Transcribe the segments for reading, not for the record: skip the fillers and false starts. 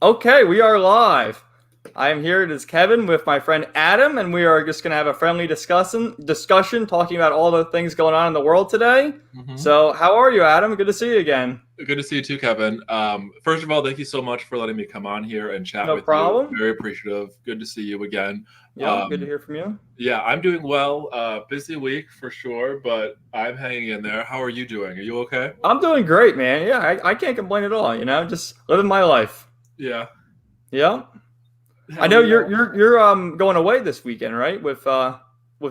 Okay, we are live. I am here. It is Kevin with my friend Adam, and we are just going to have a friendly discussion talking about all the things going on in the world today. Hmm. So, how are you, Adam? Good to see you again. Good to see you too, Kevin. First of all, thank you so much for letting me come on here and chat No with you. problem. Very appreciative. Good to see you again. Yeah, good to Um, hear from you. yeah, I'm doing well. Busy week for sure, but I'm hanging in there. How are you doing? Are you okay? I'm doing great, man. Yeah, I can't complain at all. Just living my life. Yeah. Yeah, I Hell know yeah. you're going away this weekend, right? With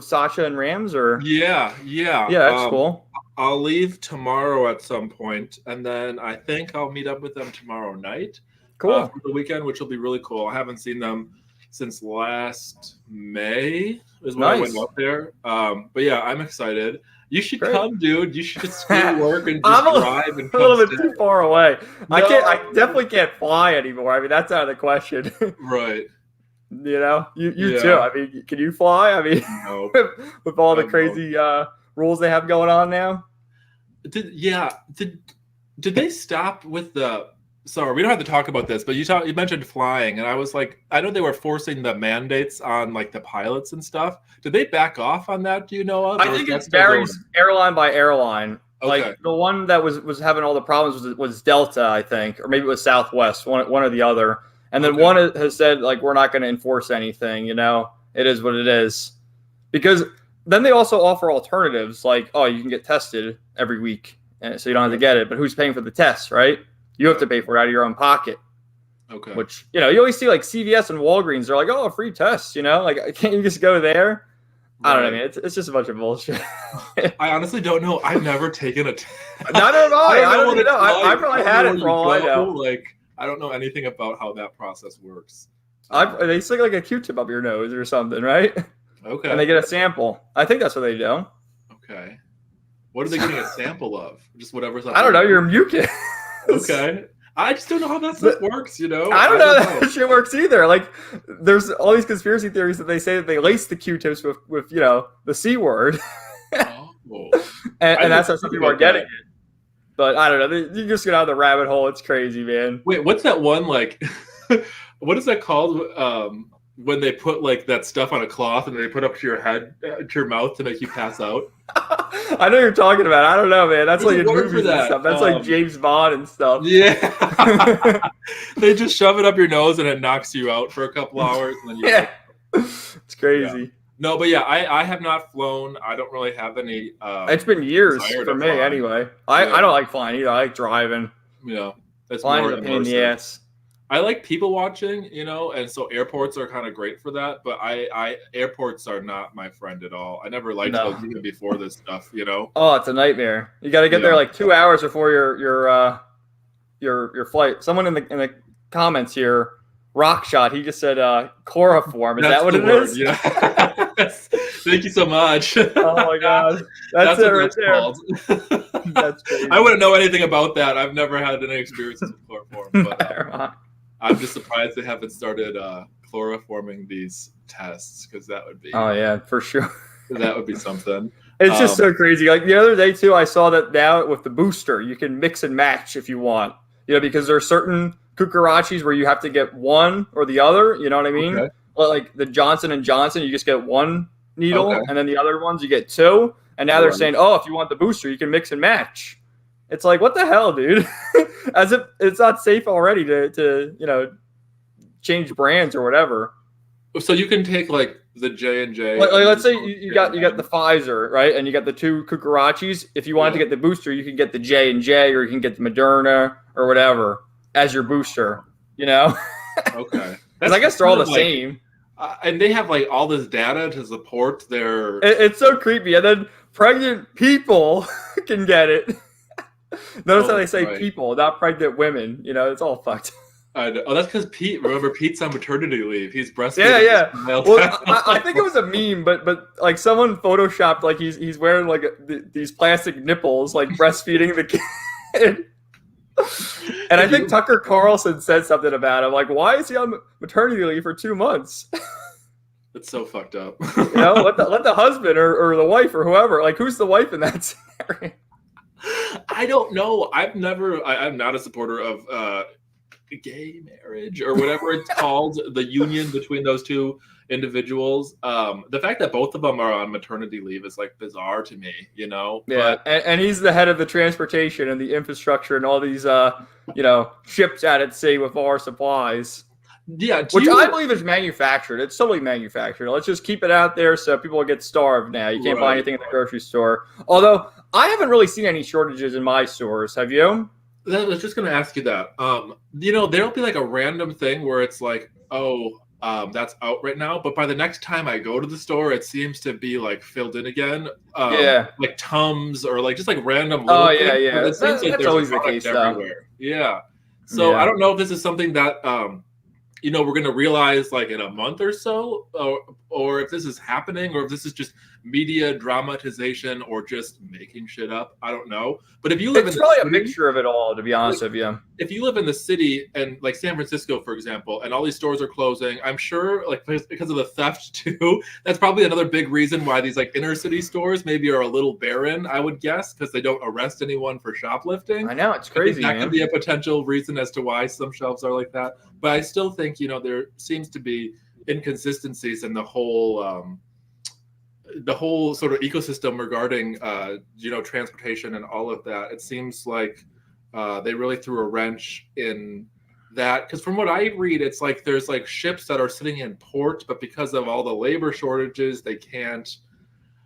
Sasha and Rams, or Yeah, yeah. yeah, that's cool. I'll leave tomorrow at some point, and then I think I'll meet up with them tomorrow night Cool, for the weekend, which will be really cool. I haven't seen them since last May is when I went nice, up there. But yeah, I'm excited. You should great. come, dude. You should just screw work and just I'm drive and a come little stay. bit too far away. I can't. I No. definitely can't fly anymore. I mean, that's out of the question. Right. You too. Yeah. I mean, can you fly? I mean, No. with all the God, no. crazy rules they have going on now. Did they stop with the? Sorry, we don't have to talk about this, but you mentioned flying, and I was like, I know they were forcing the mandates on like the pilots and stuff. Did they back off on that? Do you know of? I Or is think that it still going? varies airline by airline. Okay. Like the one that was having all the problems was Delta, I think, or maybe it was Southwest, one or the other. And then Okay. one has said like we're not going to enforce anything. It is what it is. Because then they also offer alternatives like, oh, you can get tested every week, and so you don't have to get it. But who's paying for the tests, right? You have to pay for it out of your own pocket. Okay. Which you always see like CVS and Walgreens. They're like, oh, free tests. Like can't you just go there? I don't know, Right. man. It's just a bunch of bullshit. I honestly don't know. I've never taken a test. Neither have I I. don't I know don't what even it's know. I like. probably I don't had know it where for you all I go. know. Like, I don't know anything about how that process works. They stick like a Q-tip up your nose or something, right? And Okay. they get a sample. I think that's what they do. Okay. What are they getting a sample of? Just whatever's up I their don't know. nose? Your mucus. Okay. I just don't know how that stuff works, you know? I don't I know don't that know. shit works either. Like, there's all these conspiracy theories that they say that they lace the Q-tips with the C word, Oh. I and didn't that's how some think people are about getting that. it. But I don't know. You just get out of the rabbit hole. It's crazy, man. Wait, what's that one like? What is that called? When they put like that stuff on a cloth and they put up to your head, to your mouth to make you pass out. I know you're talking about. I don't know, man. That's There's like a in word for movies and that. stuff. That's like James Bond and stuff. Yeah. They just shove it up your nose and it knocks you out for a couple hours, and then you. Yeah, it's Yeah. crazy. No, but yeah, I have not flown. I don't really have any It's been years desire for to me, fly. anyway. Yeah. I don't like flying either. I like driving. Yeah, it's Flying more is a pain in the immersive. ass. I like people watching, and so airports are kind of great for that. But I airports are not my friend at all. I never liked those No. even before this stuff. Oh, it's a nightmare. You got to get Yeah. there like 2 hours before your flight. Someone in the comments here, rock shot. He just said chloroform. Is That's that what the it word. is? Yeah. Thank you so much. Oh my god, that's it what right that's there. called. That's crazy. I wouldn't know anything about that. I've never had any experiences with chloroform, but I'm just surprised they haven't started chloroforming these tests because Oh yeah, for sure. that would be something. It's just so crazy. Like the other day too, I saw that now with the booster, you can mix and match if you want. Because there are certain cucarachis where you have to get one or the other. You know what I mean? Okay. Like the Johnson and Johnson, you just get one needle, Okay. and then the other ones you get two. And now they're saying, oh, if you want the booster, you can mix and match. It's like, what the hell, dude? As if it's not safe already to change brands or whatever. So you can take like the J&J. Like let's say you got the Pfizer, right, and you got the two cucarachis. If you wanted to get the booster, you can get the J&J, or you can get the Moderna or whatever as your booster. Okay. Because I guess they're all the same. And they have like all this data to support their. It's so creepy. And then pregnant people can get it. Notice how they say people, not pregnant women. It's all fucked. Oh, that's because Pete. Remember, Pete's on maternity leave. He's breastfeeding. Yeah. Well, I think it was a meme, but like someone photoshopped like he's wearing like these plastic nipples, like breastfeeding the kid. And I think Tucker Carlson said something about him, like, why is he on maternity leave for 2 months? It's so fucked up. Let the husband or the wife or whoever, like, who's the wife in that scenario? I don't know. I'm not a supporter of gay marriage or whatever it's called, the union between those two individuals. The fact that both of them are on maternity leave is like bizarre to me, you know. Yeah, and he's the head of the transportation and the infrastructure and all these ships out at sea with all our supplies. Yeah, which I believe is manufactured. It's totally manufactured. Let's just keep it out there so people get starved now. You can't buy anything in the grocery store. Although I haven't really seen any shortages in my stores. Have you? I was just going to ask you that. There'll be like a random thing where it's like, that's out right now. But by the next time I go to the store, it seems to be like filled in again. Like Tums or like just like random. Oh, yeah. It seems like that's always the case everywhere. Yeah. So I don't know if this is something that, we're going to realize like in a month or so, or if this is happening, or if this is just media dramatization or just making shit up. I don't know. But if you live it's in probably a mixture of it all, to be honest with you. If you live in the city and like San Francisco, for example, and all these stores are closing, I'm sure like because of the theft too, that's probably another big reason why these like inner city stores maybe are a little barren, I would guess, because they don't arrest anyone for shoplifting. I know, it's crazy. That could be a potential reason as to why some shelves are like that. But I still think, there seems to be inconsistencies in the whole sort of ecosystem regarding transportation and all of that. It seems like they really threw a wrench in that, because from what I read, it's like there's like ships that are sitting in port, but because of all the labor shortages, they can't.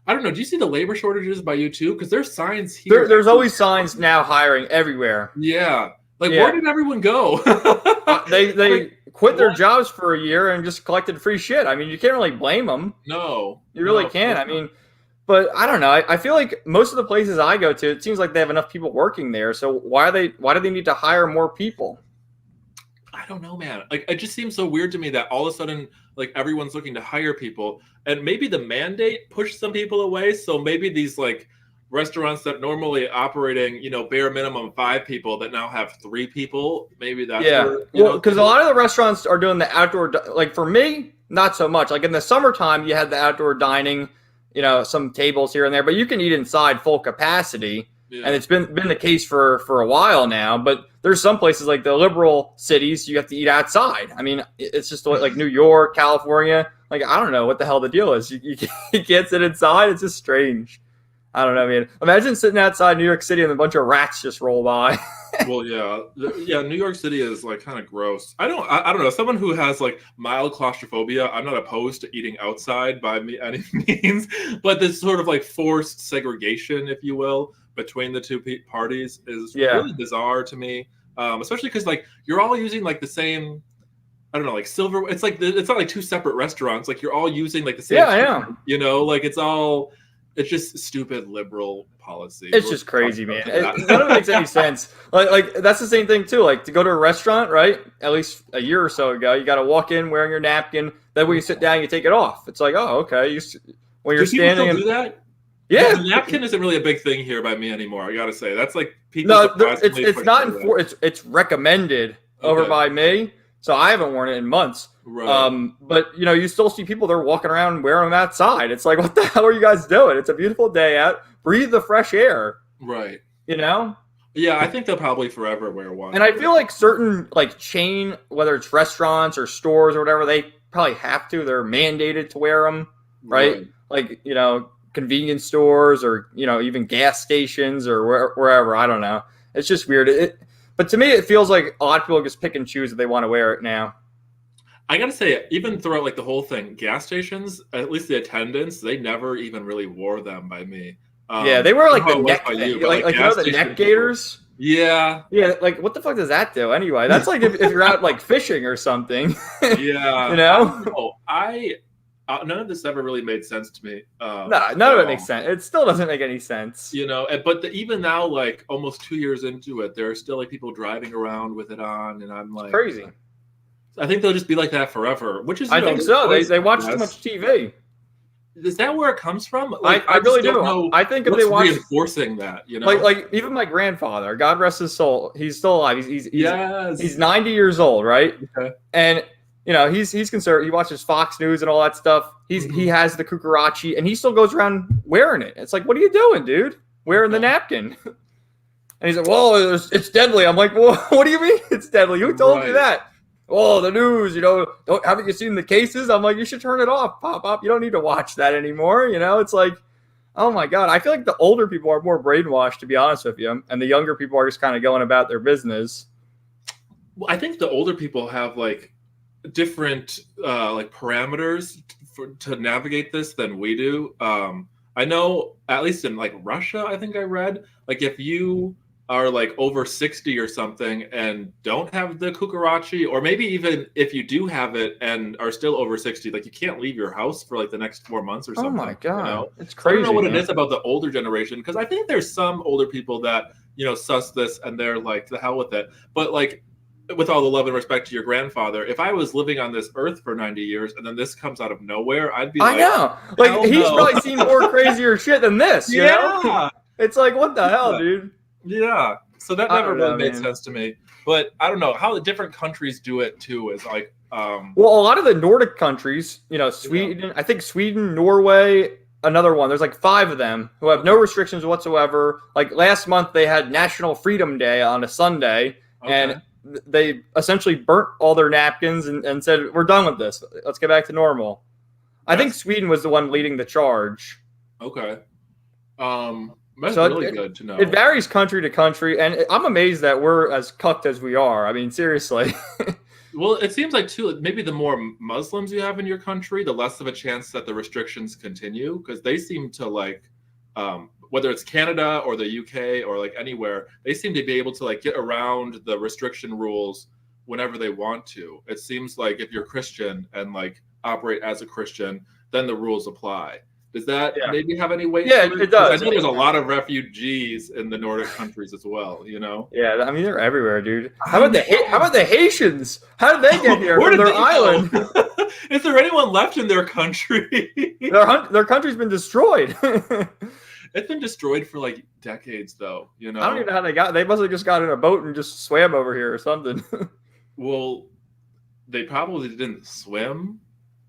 I don't know. Do you see the labor shortages by you too? Because there's signs here. There's always signs now hiring everywhere. Yeah. Where did everyone go? They quit their jobs for a year and just collected free shit. I mean, you can't really blame them. No. You really can't. I mean, but I don't know. I feel like most of the places I go to, it seems like they have enough people working there. So why do they need to hire more people? I don't know, man. Like, it just seems so weird to me that all of a sudden, like, everyone's looking to hire people, and maybe the mandate pushed some people away. So maybe these like restaurants that normally operating, bare minimum 5 people that now have 3 people, maybe that's because a lot of the restaurants are doing the outdoor. Like for me, not so much. Like in the summertime, you had the outdoor dining, some tables here and there, but you can eat inside full capacity. Yeah. And it's been the case for a while now, but there's some places like the liberal cities you have to eat outside. I mean, it's just like New York, California. Like, I don't know what the hell the deal is. You can't sit inside. It's just strange. I don't know, man. Imagine sitting outside New York City and a bunch of rats just roll by. Well, yeah. New York City is like kind of gross. I don't know. Someone who has like mild claustrophobia, I'm not opposed to eating outside by any means, but this sort of like forced segregation, if you will, between the two parties is really bizarre to me. Especially because like you're all using like the same. I don't know, like silver. It's like it's not like 2 separate restaurants. Like you're all using like the same. Yeah, I know. Like it's just stupid liberal policy. It's just crazy, man. None of it makes any sense. Like that's the same thing too. Like to go to a restaurant, right? At least a year or so ago, you got to walk in wearing your napkin. Then when you sit down, you take it off. It's like, oh, okay. When you're standing, people still do that? Yeah, the napkin isn't really a big thing here by me anymore. I gotta say, that's like people. No, it's not. It's recommended over by me. So I haven't worn it in months. Right. But you still see people they're walking around wearing them outside. It's like, what the hell are you guys doing? It's a beautiful day out. Breathe the fresh air. Right. Yeah, I think they'll probably forever wear one. And I feel like certain like chain, whether it's restaurants or stores or whatever, they probably have to. They're mandated to wear them, right? Like convenience stores or even gas stations or wherever. I don't know. It's just weird. But to me, it feels like a lot of people just pick and choose if they want to wear it now. I gotta say, even throughout like the whole thing, gas stations, at least the attendants, they never even really wore them by me. They wear like the neck, the neck gaiters. Yeah. Yeah, like what the fuck does that do anyway? That's like if you're out like fishing or something. Yeah. None of this ever really made sense to me. None of it makes sense. It still doesn't make any sense. But even now, like almost 2 years into it, there are still like people driving around with it on, and I'm like, it's crazy. I think they'll just be like that forever. Which is, I think so. They watch too much TV. Is that where it comes from? Like, I really do. I think if they watch reinforcing that, like even my grandfather, God rest his soul, he's still alive. He's 90 years old, right? Okay. And he's conservative. He watches Fox News and all that stuff. He has the kukarachi, and he still goes around wearing it. It's like, what are you doing, dude? Wearing the napkin. And he's like, "Well, it's deadly." I'm like, "Well, what do you mean it's deadly? Who told you that?" "Oh, the news, haven't you seen the cases?" I'm like, "You should turn it off, Pop. You don't need to watch that anymore." It's like, oh my God. I feel like the older people are more brainwashed, to be honest with you. And the younger people are just kind of going about their business. Well, I think the older people have like different like parameters to navigate this than we do. I know, at least in like Russia, I think I read, like if you are like over 60 or something and don't have the kukarachi, or maybe even if you do have it and are still over 60, like you can't leave your house for like the next 4 months or something. Oh my God. It's So I crazy. don't know what it is about the older generation, because I think there's some older people that, suss this and they're like, the hell with it. But like, with all the love and respect to your grandfather, if I was living on this earth for 90 years and then this comes out of nowhere, I'd be like, I know. Like, he's probably seen more crazier shit than this, you know? It's like, what the hell, dude? Yeah. So that never really made sense to me. But I don't know how the different countries do it too. Is like, well, a lot of the Nordic countries, Sweden, I think Sweden, Norway, another one. There's like 5 of them who have no restrictions whatsoever. Like last month, they had National Freedom Day on a Sunday, and they essentially burnt all their napkins and said, "We're done with this. Let's get back to normal." I think Sweden was the one leading the charge. Okay. That's really good to know. It varies country to country, and I'm amazed that we're as cucked as we are. I mean, seriously. Well, it seems like, too, maybe the more Muslims you have in your country, the less of a chance that the restrictions continue, because they seem to like, whether it's Canada or the UK or like anywhere, they seem to be able to like get around the restriction rules whenever they want to. It seems like if you're Christian and like operate as a Christian, then the rules apply. Does that maybe have any weight? Yeah, it does. I know there's a lot of refugees in the Nordic countries as well, Yeah, I mean, they're everywhere, dude. How about the Haitians? How did they get here from their island? Is there anyone left in their country? Their country's been destroyed. It's been destroyed for like decades, though. I don't even know how they must have just got in a boat and just swam over here or something. Well, they probably didn't swim,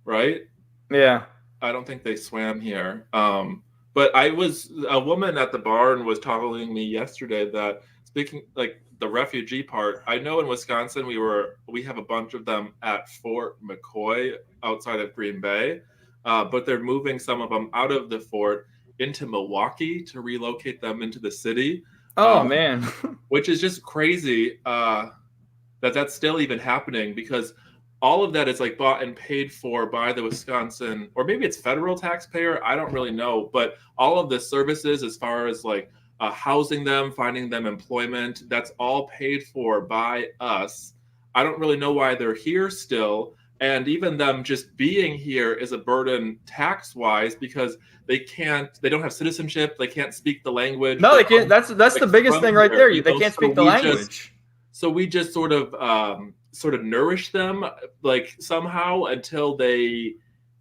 right? Yeah. I don't think they swam here. But a woman at the barn was telling me yesterday that, speaking like the refugee part, I know in Wisconsin we have a bunch of them at Fort McCoy outside of Green Bay, but they're moving some of them out of the fort into Milwaukee to relocate them into the city. Oh man, which is just crazy that's still even happening, because all of that is like bought and paid for by the Wisconsin, or maybe it's federal taxpayer. I don't really know, but all of the services as far as like housing them, finding them employment, that's all paid for by us. I don't really know why they're here still. And even them just being here is a burden tax-wise, because they don't have citizenship. They can't speak the language. No, they can't. That's the biggest thing right there. They can't speak the language. So we just sort of nourish them like somehow until they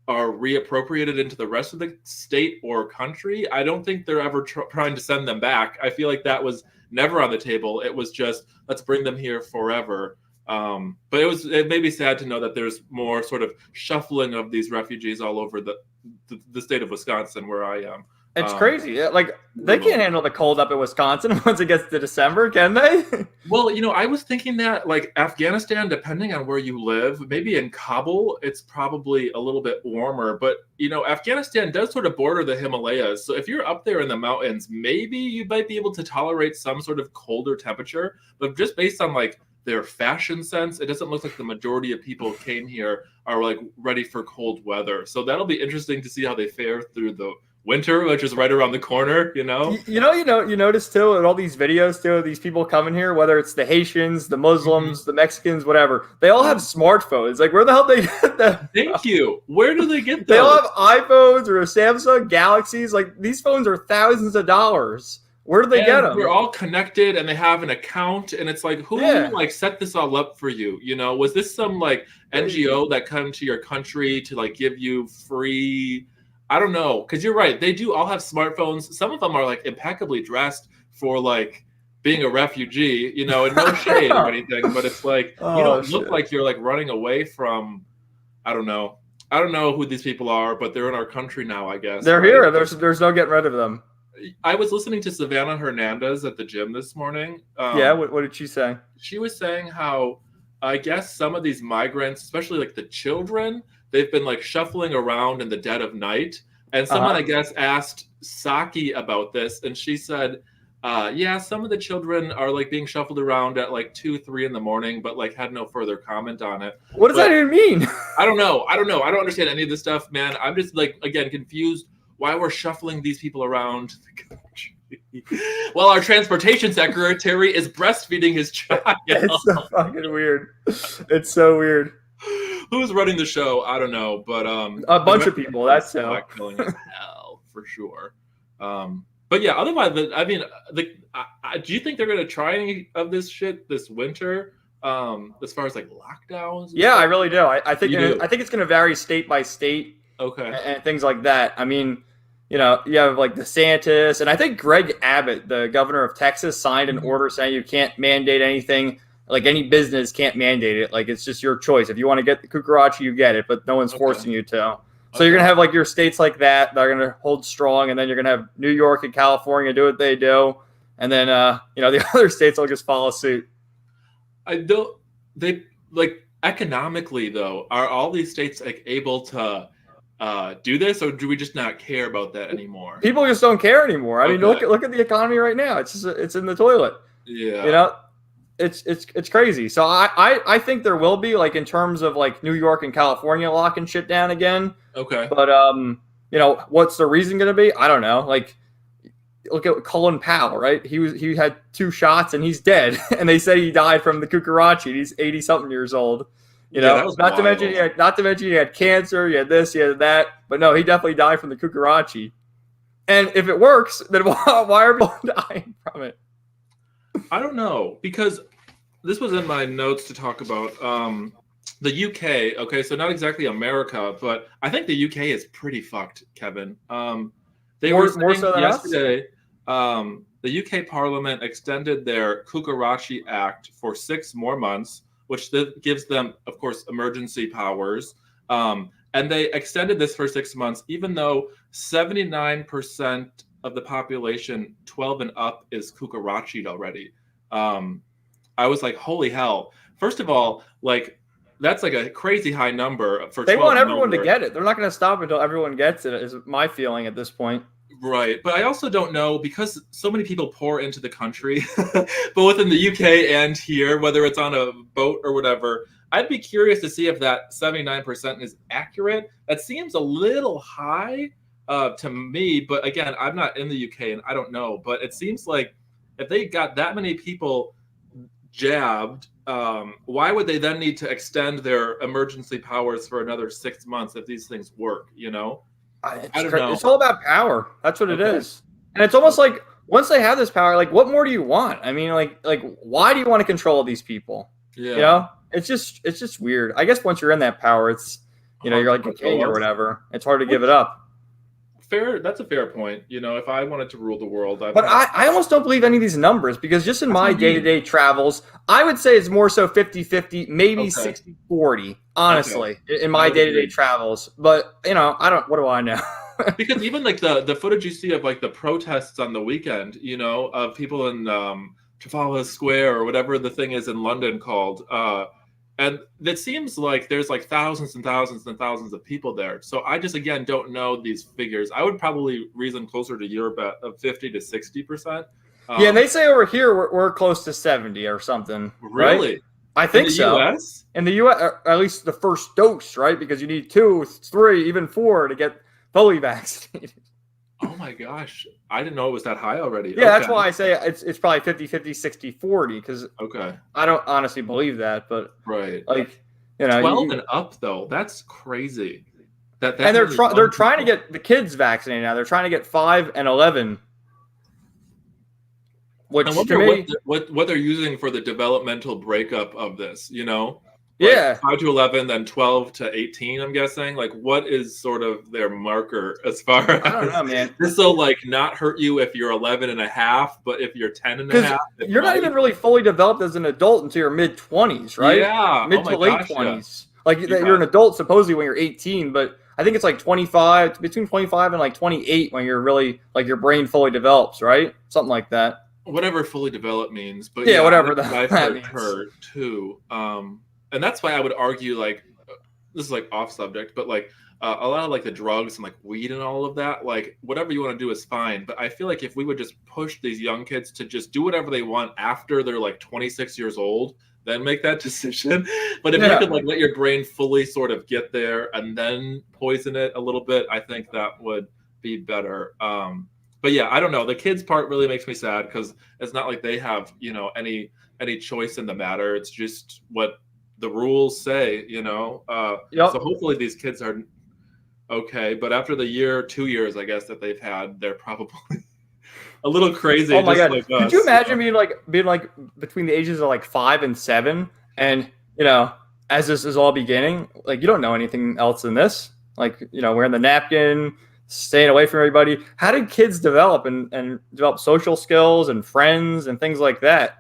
are reappropriated into the rest of the state or country. I don't think they're ever trying to send them back. I feel like that was never on the table. It was just, let's bring them here forever. But it made me sad to know that there's more sort of shuffling of these refugees all over the state of Wisconsin, where I am. It's crazy. Like, they can't handle the cold up in Wisconsin once it gets to December, can they? Well, I was thinking that like Afghanistan, depending on where you live, maybe in Kabul, it's probably a little bit warmer. But, Afghanistan does sort of border the Himalayas. So if you're up there in the mountains, maybe you might be able to tolerate some sort of colder temperature. But just based on like their fashion sense, it doesn't look like the majority of people who came here are like ready for cold weather. So that'll be interesting to see how they fare through the winter, which is right around the corner. You notice too in all these videos too, these people coming here, whether it's the Haitians, the Muslims, the Mexicans, whatever, they all have smartphones. Like, where the hell they get them? Thank you. Where do they get those? They all have iPhones or Samsung Galaxies. Like, these phones are thousands of dollars. Where do they get them? We're all connected and they have an account, and it's like, who like set this all up for you? Was this some like NGO that come to your country to like give you free? I don't know, because you're right. They do all have smartphones. Some of them are like impeccably dressed for like being a refugee, and no shade or anything, but it's like you don't look like you're like running away from. I don't know who these people are, but they're in our country now, I guess. They're here. There's no getting rid of them. I was listening to Savannah Hernandez at the gym this morning. Yeah, what did she say? She was saying how I guess some of these migrants, especially like the children, they've been like shuffling around in the dead of night. And someone, I guess, asked Saki about this, and she said, yeah, some of the children are like being shuffled around at like 2, 3 in the morning, but like had no further comment on it. What does that even mean? I don't know. I don't understand any of this stuff, man. I'm just like, again, confused why we're shuffling these people around the country while our transportation secretary is breastfeeding his child. It's so fucking weird. It's so weird. Who's running the show? I don't know, but a bunch of people. That's so killing as hell for sure. But yeah, otherwise, I mean, do you think they're gonna try any of this shit this winter? As far as like lockdowns? Yeah, I really do. I think it's gonna vary state by state. Okay. And things like that. I mean, you know, you have like DeSantis, and I think Greg Abbott, the governor of Texas, signed an order saying you can't mandate anything. Like any business can't mandate it. Like it's just your choice. If you want to get the cucaracha, you get it, but no one's forcing you to. So you're gonna have like your states like that are gonna hold strong, and then you're gonna have New York and California do what they do, and then you know, the other states will just follow suit. They like economically though, are all these states like able to do this, or do we just not care about that anymore? People just don't care anymore. I mean, look at the economy right now. It's just it's in the toilet. Yeah, you know, it's crazy. So I think there will be, like, in terms of like New York and California locking shit down again. Okay, but you know, what's the reason going to be? I don't know. Like, look at Colin Powell, right? He had 2 shots and he's dead, and they said he died from the cucaracha. He's 80-something years old. You know, not to mention he had cancer, he had this, he had that, but no, he definitely died from the cucaracha. And if it works, then why are people dying from it? I don't know, because this was in my notes to talk about the UK. Okay, so not exactly America, but I think the UK is pretty fucked, Kevin. They were saying so than yesterday, the UK Parliament extended their Cucaracha Act for 6 more months, which gives them, of course, emergency powers. And they extended this for 6 months, even though 79% of the population 12 and up is cucaracha'd already. I was like, holy hell. First of all, like, that's like a crazy high number for 12. They want everyone to get it. They're not going to stop until everyone gets it, is my feeling at this point. Right. But I also don't know, because so many people pour into the country, both in the UK and here, whether it's on a boat or whatever. I'd be curious to see if that 79% is accurate. That seems a little high to me. But again, I'm not in the UK and I don't know. But it seems like if they got that many people jabbed, why would they then need to extend their emergency powers for another 6 months if these things work, you know? I don't know. It's all about power. That's what it is. And it's almost like, once they have this power, like, what more do you want? I mean, like why do you want to control these people? Yeah. You know, it's just weird. I guess once you're in that power, it's, you know, you're like a king or whatever. It's hard to give it up. Fair. That's a fair point. You know, if I wanted to rule the world, I almost don't believe any of these numbers, because just in my day-to-day travels, I would say it's more so 50-50, maybe 60-40, honestly, in my day-to-day travels. But, you know, what do I know? Because even like the footage you see of like the protests on the weekend, you know, of people in Trafalgar Square or whatever the thing is in London called, and it seems like there's like thousands and thousands and thousands of people there. So I just, again, don't know these figures. I would probably reason closer to your bet of 50 to 60%. Yeah, and they say over here we're close to 70 or something. Really? Right? I think so. US? In the U.S., at least the first dose, right? Because you need 2, 3, even 4 to get fully vaccinated. Oh my gosh. I didn't know it was that high already. Yeah, that's why I say it's probably 50-50, 60-40, because I don't honestly believe that, but like, you know, 12 and up though, that's crazy. And they're trying to get the kids vaccinated now. They're trying to get 5 and 11. Which to me, what they're using for the developmental breakup of this, you know? Like 5 to 11, then 12 to 18, I'm guessing. Like, what is sort of their marker as far as... I don't know, man. This will, like, not hurt you if you're 11 and a half, but if you're 10 and a half... You're not even really fully developed as an adult until your mid-20s, right? Yeah. Mid to late 20s. Yeah. Like, you're an adult supposedly when you're 18, but I think it's like 25, between 25 and like 28 when you're really like your brain fully develops, right? Something like that. Whatever fully developed means, but Yeah, whatever I've that means. heard too. And that's why I would argue like this is like off subject, but like a lot of like the drugs and like weed and all of that, like whatever you want to do is fine. But I feel like if we would just push these young kids to just do whatever they want after they're like 26 years old, then make that decision. But if you could like let your brain fully sort of get there and then poison it a little bit, I think that would be better. But yeah, I don't know. The kids part really makes me sad because it's not like they have, you know, any choice in the matter. It's just what the rules say, you know. So hopefully these kids are okay. But after the 2 years, I guess that they've had, they're probably a little crazy. Oh my God! Like Could you imagine being like between the ages of like 5 and 7, and you know, as this is all beginning, like you don't know anything else than this. Like, you know, wearing the napkin, staying away from everybody. How did kids develop and develop social skills and friends and things like that?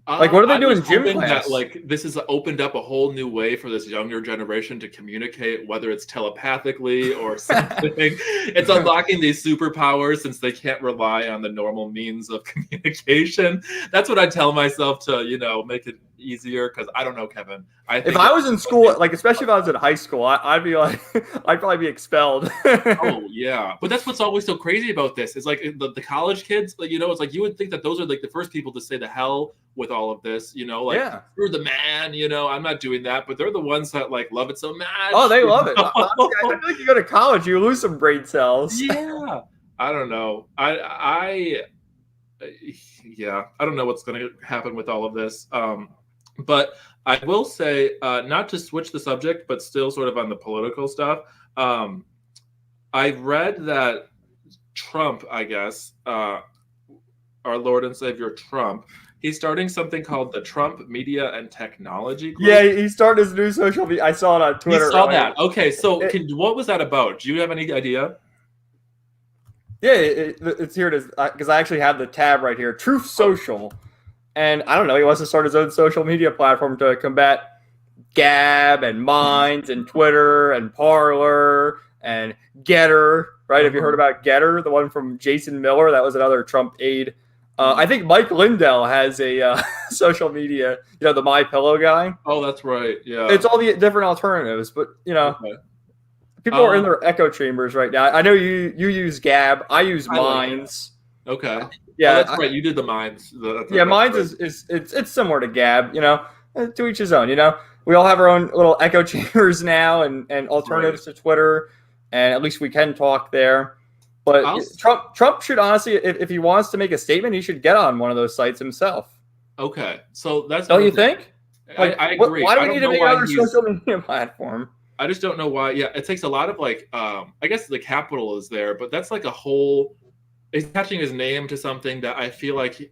Like, what are they doing in gym class? That, like, this has opened up a whole new way for this younger generation to communicate, whether it's telepathically or something. It's unlocking these superpowers since they can't rely on the normal means of communication. That's what I tell myself to, you know, make it easier. Because I don't know, Kevin. If I was in school, like especially if I was in high school, I'd be like, I'd probably be expelled. Oh yeah, but that's what's always so crazy about this. Is like the college kids, like, you know, it's like you would think that those are like the first people to say the hell with all of this, you know, like you're the man, you know. I'm not doing that, but they're the ones that like love it so much. Oh, they love it. Honestly, I feel like you go to college, you lose some brain cells. Yeah, I don't know. Yeah, I don't know what's going to happen with all of this. But I will say, not to switch the subject, but still sort of on the political stuff. I read that Trump, I guess, our Lord and Savior Trump, he's starting something called the Trump Media and Technology Group. Yeah, he started his new social media. I saw it on Twitter. You saw that. Okay, so what was that about? Do you have any idea? Yeah, it's here. It is, because I actually have the tab right here. Truth Social. And I don't know, he wants to start his own social media platform to combat Gab and Minds and Twitter and Parler and Getter, right? Have you heard about Getter, the one from Jason Miller? That was another Trump aide. I think Mike Lindell has a social media, you know, the My Pillow guy. Oh, that's right. Yeah. It's all the different alternatives, but, you know, people are in their echo chambers right now. I know you use Gab. I use Minds. Okay. Yeah, that's right. You did the Minds. Minds is it's similar to Gab, you know, to each his own. You know, we all have our own little echo chambers now and alternatives to Twitter, and at least we can talk there. But Trump should honestly, if he wants to make a statement, he should get on one of those sites himself. Okay, so that's don't you think? Like, I agree. Why do we need to make another social media platform? I just don't know why. Yeah, it takes a lot of like, I guess the capital is there, but that's like a whole. He's attaching his name to something that I feel like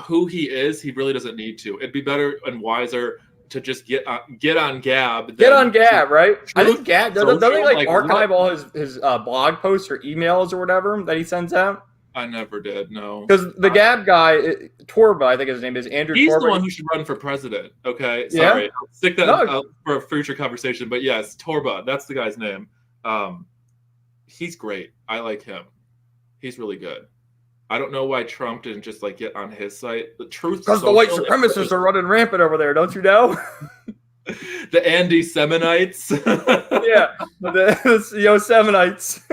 who he is, he really doesn't need to. It'd be better and wiser to just get on Gab. Get on Gab, right? I think Gab doesn't he like archive all his blog posts or emails or whatever that he sends out? I never did, no. Because the Gab guy, Torba, I think his name is Andrew. He's Torba. The one who should run for president. Okay, sorry, I'll stick that out for a future conversation. But yes, Torba, that's the guy's name. He's great. I like him. He's really good. I don't know why Trump didn't just like get on his site. The truth, because the white supremacists are running rampant over there, don't you know? The anti-Seminites. Yeah, the Yosemanites.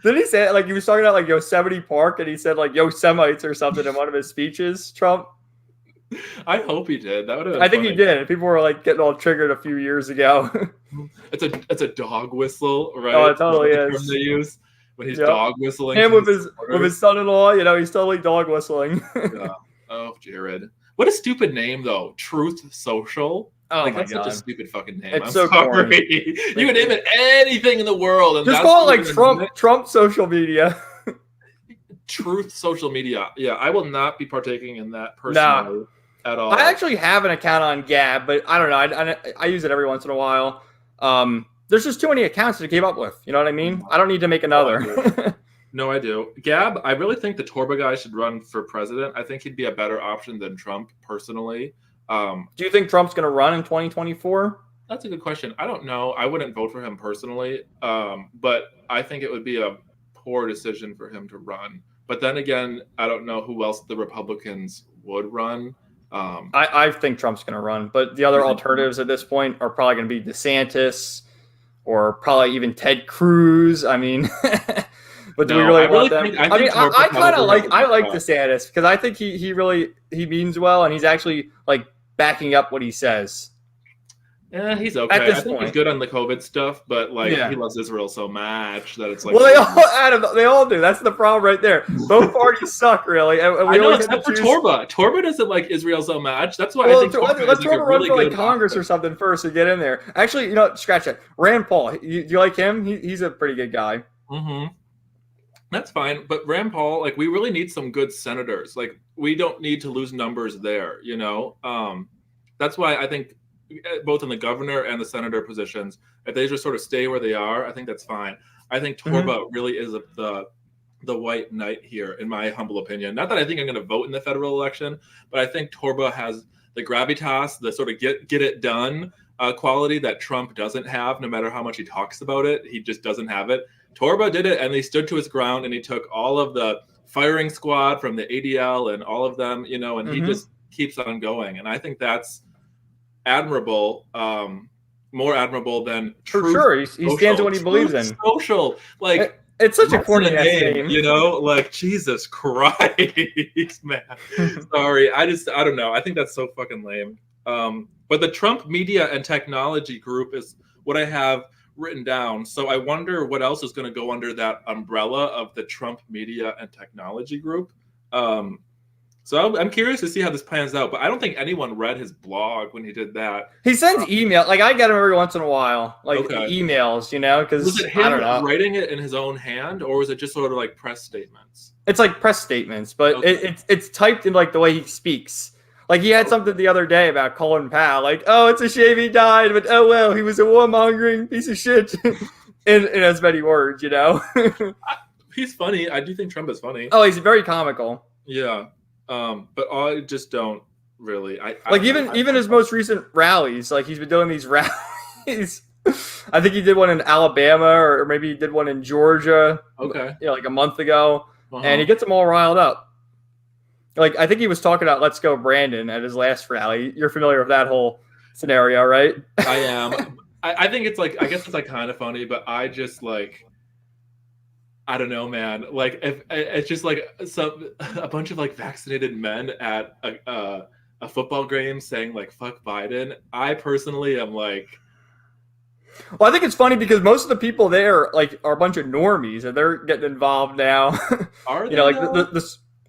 Didn't he say it like he was talking about like Yosemite Park and he said like Yosemites or something in one of his speeches? Trump. I hope he did. That would have. I think he did. People were like getting all triggered a few years ago. It's a dog whistle, right? Oh, it totally is. The term they use. When he's dog whistling. Him with his son-in-law, you know, he's totally dog whistling. Yeah. Oh, Jared. What a stupid name, though. Truth Social. Oh, like, that's such a stupid fucking name. It's so corny. You can name it anything in the world. And just call it like Trump social media. Truth Social Media. Yeah, I will not be partaking in that personally at all. I actually have an account on Gab, but I don't know. I use it every once in a while. There's just too many accounts to keep up with. You know what I mean? I don't need to make another. No, I do. Gab, I really think the Torba guy should run for president. I think he'd be a better option than Trump, personally. Do you think Trump's going to run in 2024? That's a good question. I don't know. I wouldn't vote for him personally, but I think it would be a poor decision for him to run. But then again, I don't know who else the Republicans would run. I think Trump's going to run, but the other alternatives at this point are probably going to be DeSantis or probably even Ted Cruz. I mean, but do we really want them? I kind of like DeSantis because I think he really means well, and he's actually like backing up what he says. Yeah, he's okay. I think he's good on the COVID stuff, but like he loves Israel so much that it's like. Well, they all do. That's the problem right there. Both parties suck, really. And I know, except for Torba. Torba doesn't like Israel so much. That's why I think let's Torba run for like Congress or something first to get in there. Actually, scratch that. Rand Paul. Do you like him? He's a pretty good guy. Mm-hmm. That's fine, but Rand Paul, like, we really need some good senators. Like, we don't need to lose numbers there. That's why I think. Both in the governor and the senator positions, if they just sort of stay where they are, I think that's fine. I think Torba really is the white knight here, in my humble opinion. Not that I think I'm going to vote in the federal election, but I think Torba has the gravitas, the sort of get it done quality that Trump doesn't have. No matter how much he talks about it, he just doesn't have it. Torba did it, and he stood to his ground, and he took all of the firing squad from the ADL and all of them, and he just keeps on going. And I think that's admirable, more admirable than for sure. He stands for what he believes in. Social, like it's such a corny name, like Jesus Christ, man. Sorry, I don't know. I think that's so fucking lame. But the Trump Media and Technology Group is what I have written down. So I wonder what else is going to go under that umbrella of the Trump Media and Technology Group. So I'm curious to see how this plans out, but I don't think anyone read his blog when he did that. He sends email, like I get him every once in a while, like emails, because was it him writing it in his own hand, or was it just sort of like press statements? It's like press statements, but it's typed in like the way he speaks. Like he had something the other day about Colin Powell, like, oh, it's a shame he died, but oh well, he was a warmongering piece of shit, in as many words, He's funny. I do think Trump is funny. Oh, he's very comical. Yeah. But I just don't really. Even his most recent rallies, like he's been doing these rallies. I think he did one in Alabama, or maybe he did one in Georgia. Okay. Like a month ago, and he gets them all riled up. Like I think he was talking about "Let's Go Brandon" at his last rally. You're familiar with that whole scenario, right? I am. I think it's like, I guess it's like kind of funny, but I just like. I don't know, man. Like, if it's just like a bunch of like vaccinated men at a football game saying like "fuck Biden." I personally am like, well, I think it's funny because most of the people there like are a bunch of normies, and they're getting involved now. Are they?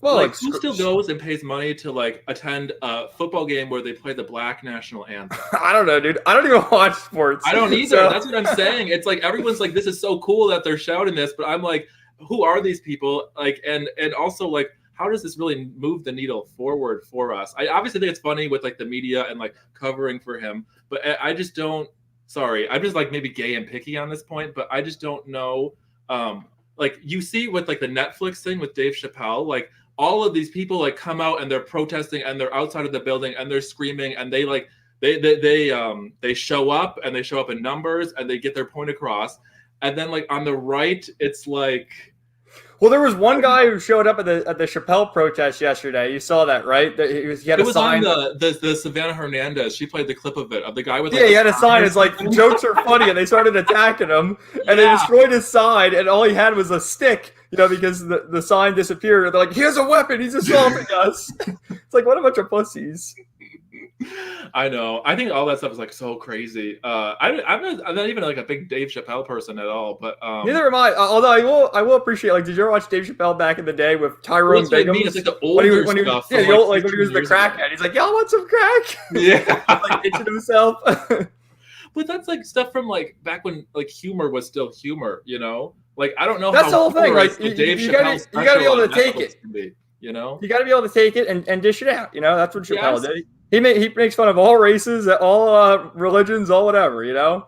Like who still goes and pays money to like attend a football game where they play the Black national anthem? I don't know, dude. I don't even watch sports. I don't either. So. That's what I'm saying. It's like everyone's like, this is so cool that they're shouting this, but I'm like, who are these people? Like, and also like, how does this really move the needle forward for us? I obviously think it's funny with like the media and like covering for him, but I just don't. Sorry, I'm just like maybe gay and picky on this point, but I just don't know. Like you see with like the Netflix thing with Dave Chappelle, like. All of these people like come out and they're protesting and they're outside of the building and they're screaming and they like they show up and they show up in numbers and they get their point across. And then like on the right, it's like, well, there was one guy who showed up at the Chappelle protest yesterday. You saw that, right? He had a sign. On the Savannah Hernandez. She played the clip of it of the guy with. He had a sign. It's like jokes are funny, and they started attacking him, and they destroyed his sign, and all he had was a stick. Because the sign disappeared. They're like, he has a weapon. He's assaulting us. It's like, what a bunch of pussies. I know. I think all that stuff is like so crazy. I'm not even like a big Dave Chappelle person at all. But neither am I. Although I will appreciate. Like, did you ever watch Dave Chappelle back in the day with Tyrone Biggums? It's like the older stuff. When he was the crackhead. He's like, y'all want some crack? Yeah, like itching himself. But that's like stuff from like back when like humor was still humor. Like I don't know. That's the whole thing. Like you gotta be able to take it. You got to be able to take it and dish it out. That's what Chappelle did. He makes fun of all races, all religions, all whatever.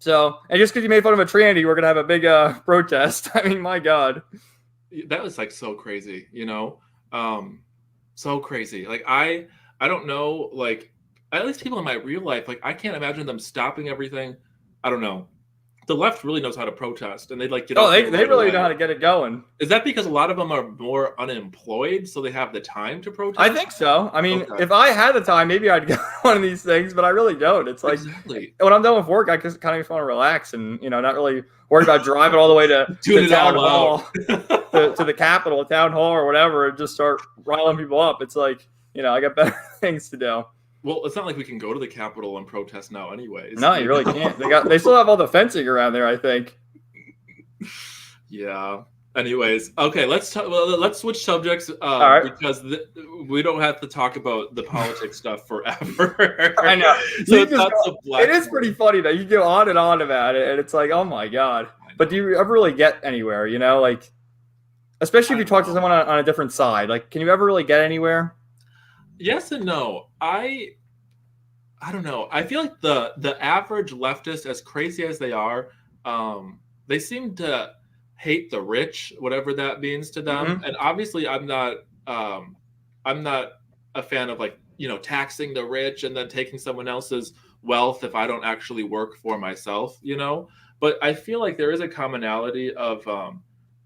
So, and just because you made fun of a tranny, we're gonna have a big protest. I mean, my God, that was like so crazy. So crazy. Like I don't know. Like at least people in my real life, like I can't imagine them stopping everything. I don't know. The left really knows how to protest, and they'd like get Oh, out they there they right really away. know how to get it going. Is that because a lot of them are more unemployed, so they have the time to protest? I think so. I mean, Okay. if I had the time, maybe I'd go to one of these things, but I really don't. It's like Exactly. when I'm done with work, I just kind of just want to relax and not really worry about driving all the way to Tune it town all hall, out. to the Capitol, town hall, or whatever, and just start riling people up. It's like I got better things to do. Well, it's not like we can go to the Capitol and protest now, anyways. No, you really can't. They still have all the fencing around there, I think. Yeah. Anyways, okay, let's switch subjects right. because we don't have to talk about the politics stuff forever. I know. So it's not so black. It is pretty funny though. You go on and on about it, and it's like, oh my god. But do you ever really get anywhere? Like, especially if you talk to someone on a different side. Like, can you ever really get anywhere? Yes and no. I don't know. I feel like the average leftist, as crazy as they are, they seem to hate the rich, whatever that means to them. Mm-hmm. And obviously, I'm not a fan of like taxing the rich and then taking someone else's wealth if I don't actually work for myself. But I feel like there is a commonality of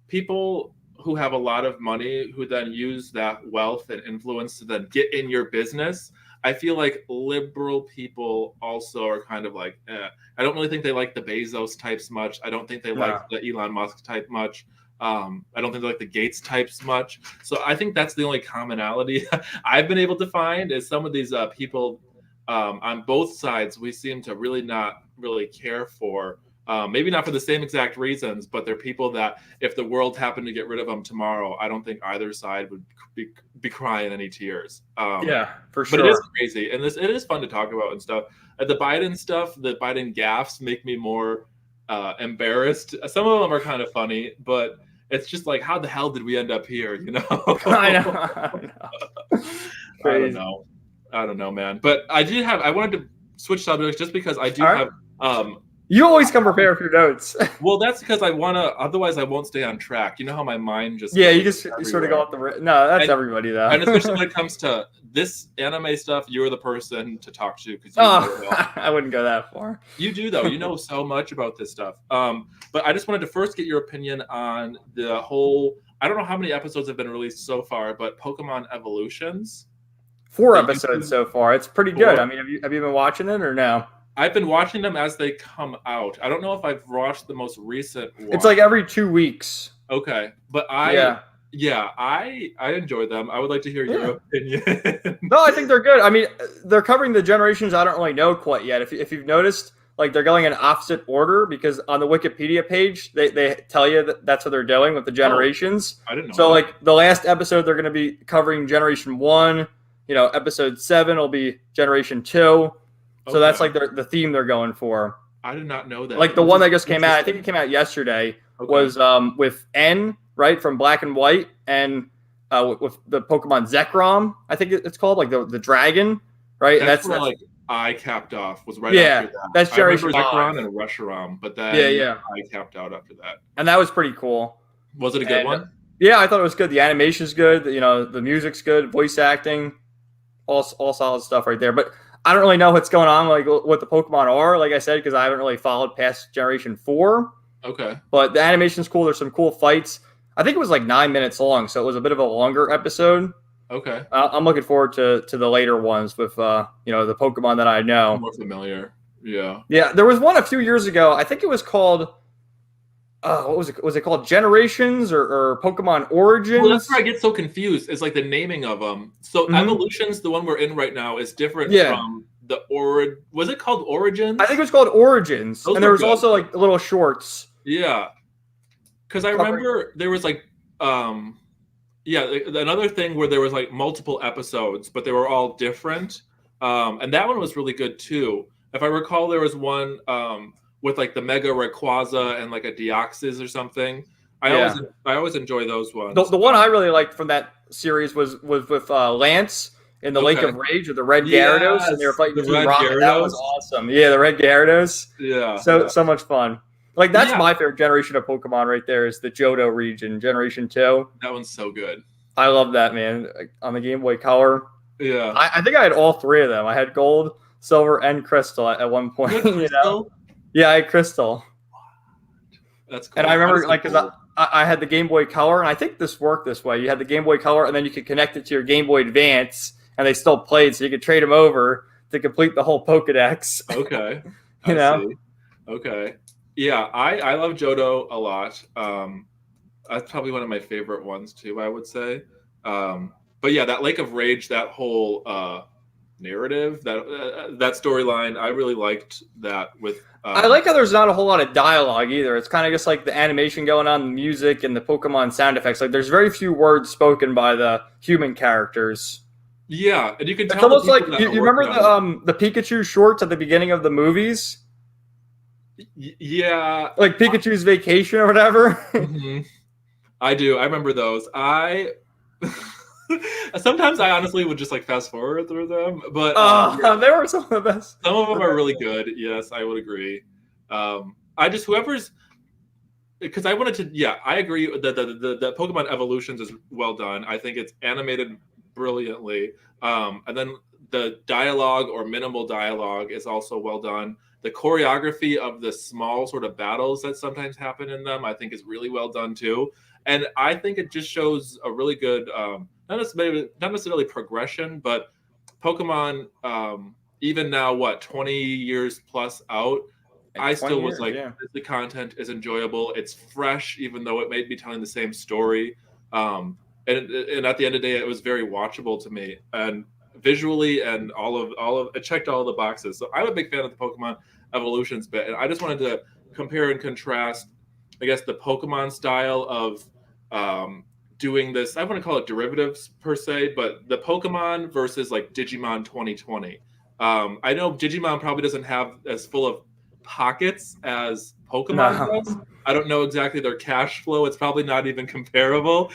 people who have a lot of money who then use that wealth and influence to then get in your business. I feel like liberal people also are kind of like, I don't really think they like the Bezos types much. I don't think they like the Elon Musk type much. I don't think they like the Gates types much. So I think that's the only commonality I've been able to find is some of these people on both sides we seem to really not really care for. Maybe not for the same exact reasons, but they're people that if the world happened to get rid of them tomorrow, I don't think either side would be crying any tears. Yeah, for sure. But it is crazy, and it is fun to talk about and stuff. The Biden stuff, the Biden gaffes make me more embarrassed. Some of them are kind of funny, but it's just like, how the hell did we end up here? I know. I don't know, man. But I wanted to switch subjects just because I do have. You always come prepared for your notes. Well, that's because I want to. Otherwise, I won't stay on track. You know how my mind just. Yeah, you sort of go off the. No, that's everybody though. And especially when it comes to this anime stuff, you're the person to talk to because. I wouldn't go that far. You do though. You know so much about this stuff. But I just wanted to first get your opinion on the whole. I don't know how many episodes have been released so far, but Pokemon Evolutions. 4 episodes so far. It's pretty good. I mean, have you been watching it or no? I've been watching them as they come out. I don't know if I've watched the most recent one. It's like every 2 weeks. Okay, but I enjoy them. I would like to hear your opinion. No, I think they're good. I mean, they're covering the generations I don't really know quite yet. If you've noticed, like they're going in opposite order because on the Wikipedia page they tell you that that's what they're doing with the generations. I didn't know. So like the last episode they're going to be covering Generation 1. Episode 7 will be Generation 2. So that's like the theme they're going for. I did not know that. Like the one that just came out, I think it came out yesterday, was with N, right, from Black and White, and with the Pokemon Zekrom, I think it's called, like the dragon, right? That's where like I capped off, was right after that. That's Generation 5. Zekrom and Reshiram, but then I capped out after that. And that was pretty cool. Was it a good one? Yeah, I thought it was good. The animation's good. The music's good. Voice acting, all solid stuff right there. But I don't really know what's going on, like what the Pokemon are, like I said, because I haven't really followed past Generation 4. Okay. But the animation's cool. There's some cool fights. I think it was like 9 minutes long, so it was a bit of a longer episode. Okay. I'm looking forward to the later ones with the Pokemon that I know. More familiar. Yeah. Yeah, there was one a few years ago. I think it was called. What was it? Was it called Generations or Pokemon Origins? Well, that's where I get so confused. It's like the naming of them. So Evolutions, the one we're in right now, is different from the Was it called Origins? I think it was called Origins, and there was also like little shorts. Yeah, because I remember there was like, another thing where there was like multiple episodes, but they were all different, and that one was really good too. If I recall, there was one with like the Mega Rayquaza and like a Deoxys or something. I always enjoy those ones. The one I really liked from that series was with Lance in the Lake of Rage with the Red Gyarados, and they were fighting Team Rocket. That was awesome. Yeah, the Red Gyarados. Yeah. So much fun. Like that's my favorite generation of Pokemon right there is the Johto region, Generation 2. That one's so good. I love that, man. On the Game Boy Color. Yeah. I think I had all three of them. I had gold, silver, and crystal at one point. You had crystal? Yeah, I had crystal. That's cool. And I remember, like, cool. because I had the Game Boy Color, and I think this worked this way. You had the Game Boy Color, and then you could connect it to your Game Boy Advance, and they still played, so you could trade them over to complete the whole Pokedex. Okay. You know? See. Okay. Yeah, I love Johto a lot. That's probably one of my favorite ones too, I would say. But yeah, that Lake of Rage, that whole narrative, that storyline, I really liked that. With I like how there's not a whole lot of dialogue either. It's kind of just like the animation going on, the music, and the Pokemon sound effects. Like, there's very few words spoken by the human characters. Yeah, and you can tell. It's almost like you remember the Pikachu shorts at the beginning of the movies. Yeah, like Pikachu's Vacation or whatever. Mm-hmm. I do. I remember those. Sometimes I honestly would just like fast forward through them, but they were some of the best. Some of them are really good. Yes, I would agree. I just because I wanted to. Yeah, I agree that the Pokemon Evolutions is well done. I think it's animated brilliantly, and then the dialogue or minimal dialogue is also well done. The choreography of the small sort of battles that sometimes happen in them, I think, is really well done too. And I think it just shows a really good, not necessarily progression, but Pokemon, even now, 20 years plus out, I still was like, the content is enjoyable. It's fresh, even though it may be telling the same story. And at the end of the day, it was very watchable to me. And visually and all of it checked all the boxes. So I'm a big fan of the Pokemon Evolutions bit, and I just wanted to compare and contrast, I guess, the Pokemon style of doing this. I wouldn't call it derivatives per se, but the Pokemon versus like Digimon 2020. I know Digimon probably doesn't have as full of pockets as Pokemon does. I don't know exactly their cash flow. It's probably not even comparable.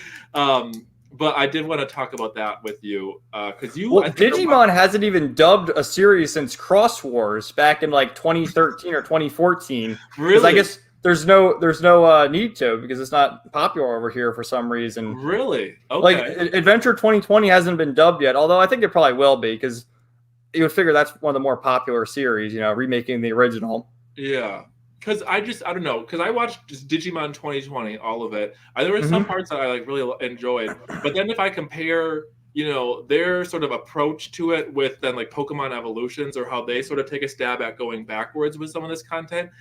But I did want to talk about that with you because Digimon hasn't even dubbed a series since Cross Wars back in like 2013 or 2014. Really? I guess there's no need to, because it's not popular over here for some reason. Really? Okay. Like Adventure 2020 hasn't been dubbed yet, although I think it probably will be, because you would figure that's one of the more popular series, remaking the original. Yeah. Because I don't know, because I watched just Digimon 2020, all of it. There were some parts that I like really enjoyed, but then if I compare, their sort of approach to it with then like Pokemon Evolutions, or how they sort of take a stab at going backwards with some of this content,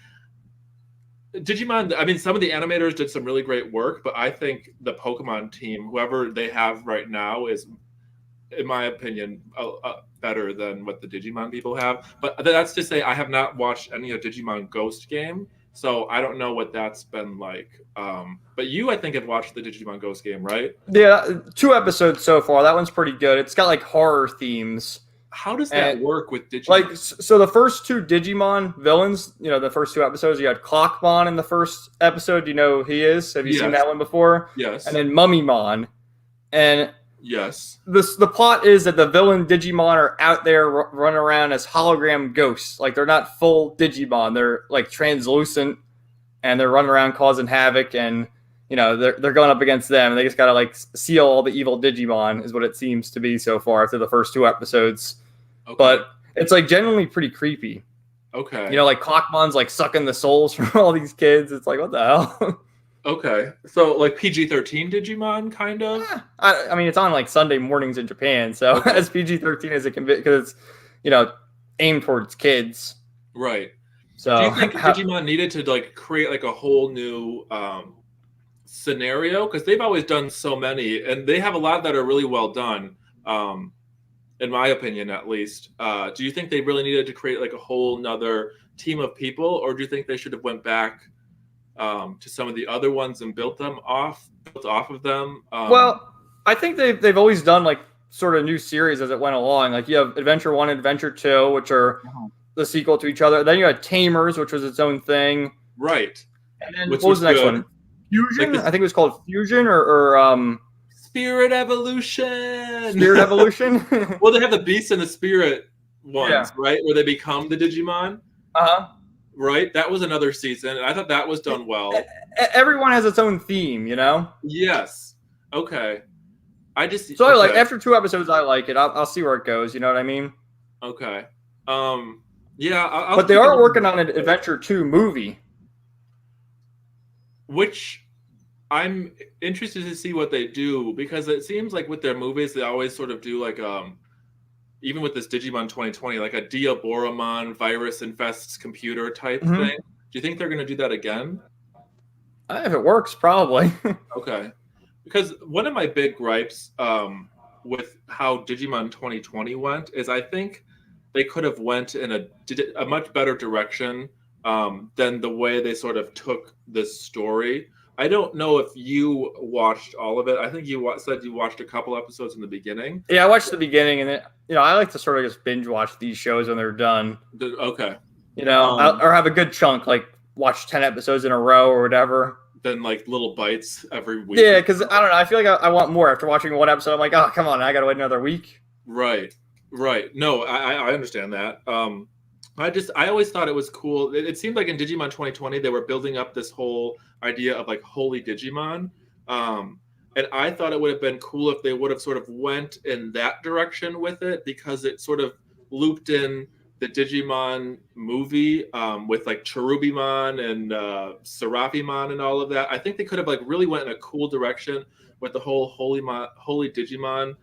Digimon, I mean, some of the animators did some really great work, but I think the Pokemon team, whoever they have right now, is, in my opinion, better than what the Digimon people have. But that's to say, I have not watched any of Digimon Ghost game, so I don't know what that's been like. But you, I think, have watched the Digimon Ghost game, right? Yeah, 2 episodes so far. That one's pretty good. It's got like horror themes. How does that work with Digimon? Like, so the first 2 Digimon villains, the first 2 episodes, you had Clockmon in the first episode. Do you know who he is? Have you seen that one before? Yes. And then Mummymon. And yes, the plot is that the villain Digimon are out there running around as hologram ghosts. Like, they're not full Digimon. They're like translucent, and they're running around causing havoc, and they're going up against them. And they just gotta like seal all the evil Digimon, is what it seems to be so far after the first 2 episodes. Okay. But it's like genuinely pretty creepy. Okay. Like Clockmon's like sucking the souls from all these kids. It's like, what the hell? Okay. So like PG-13 Digimon, kind of? Yeah. I mean, it's on like Sunday mornings in Japan, so as PG-13 as it can be, because it's, aimed towards kids. Right. So do you think Digimon needed to like create like a whole new scenario? Because they've always done so many, and they have a lot that are really well done. In my opinion, at least. Do you think they really needed to create like a whole nother team of people, or do you think they should have went back to some of the other ones and built off of them? Well, I think they've always done like sort of new series as it went along. Like, you have Adventure 1 and Adventure 2, which are the sequel to each other. Then you had Tamers, which was its own thing. Right. And then what was the next one? Fusion? Like I think it was called Fusion or Spirit Evolution. Spirit Evolution? Well, they have the Beast and the Spirit ones, right? Where they become the Digimon. Uh-huh. Right? That was another season, and I thought that was done well. Everyone has its own theme, Yes. Okay. I just So like after 2 episodes, I like it. I'll see where it goes. You know what I mean? Okay. Yeah. But they are working on an Adventure 2 movie, which I'm interested to see what they do, because it seems like with their movies they always sort of do like even with this Digimon 2020, like a Diaboromon virus infests computer type thing. Do you think they're going to do that again? If it works, probably. Okay. Because one of my big gripes with how Digimon 2020 went is I think they could have went in a much better direction than the way they sort of took this story. I don't know if you watched all of it. I think you said you watched a couple episodes in the beginning. Yeah, I watched the beginning, and I like to sort of just binge watch these shows when they're done. Okay. Or have a good chunk, like watch 10 episodes in a row or whatever. Then like little bites every week. Yeah, because I don't know. I feel like I want more after watching one episode. I'm like, oh, come on, I got to wait another week. Right. No, I understand that. I always thought it was cool. It seemed like in Digimon 2020 they were building up this whole idea of like holy Digimon, and I thought it would have been cool if they would have sort of went in that direction with it, because it sort of looped in the Digimon movie with like Cherubimon and Serapimon and all of that. I think they could have like really went in a cool direction with the whole holy Digimon